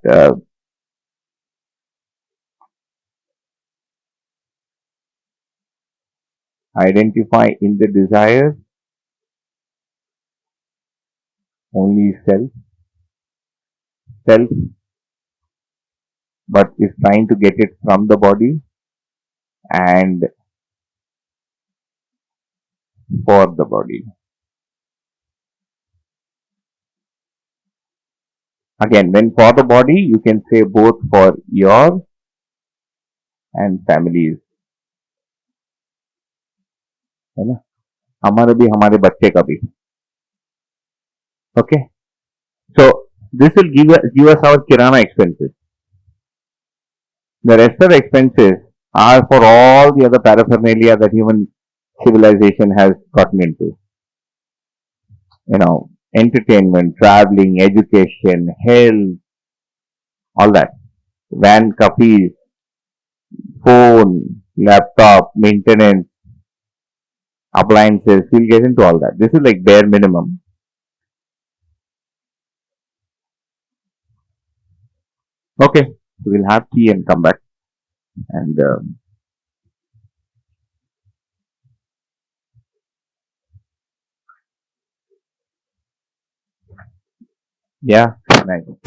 identify in the desire only self, but is trying to get it from the body and for the body. Again, when for the body, you can say both for yours and families. है ना? हमारे भी हमारे बच्चे का भी. Okay. So this will give us our kirana expenses. The rest of the expenses are for all the other paraphernalia that human civilization has gotten into. Entertainment, traveling, education, health, all that. Van, cafes, phone, laptop, maintenance, appliances. We'll get into all that. This is like bare minimum. Okay, so we'll have tea and come back. And yeah, nice.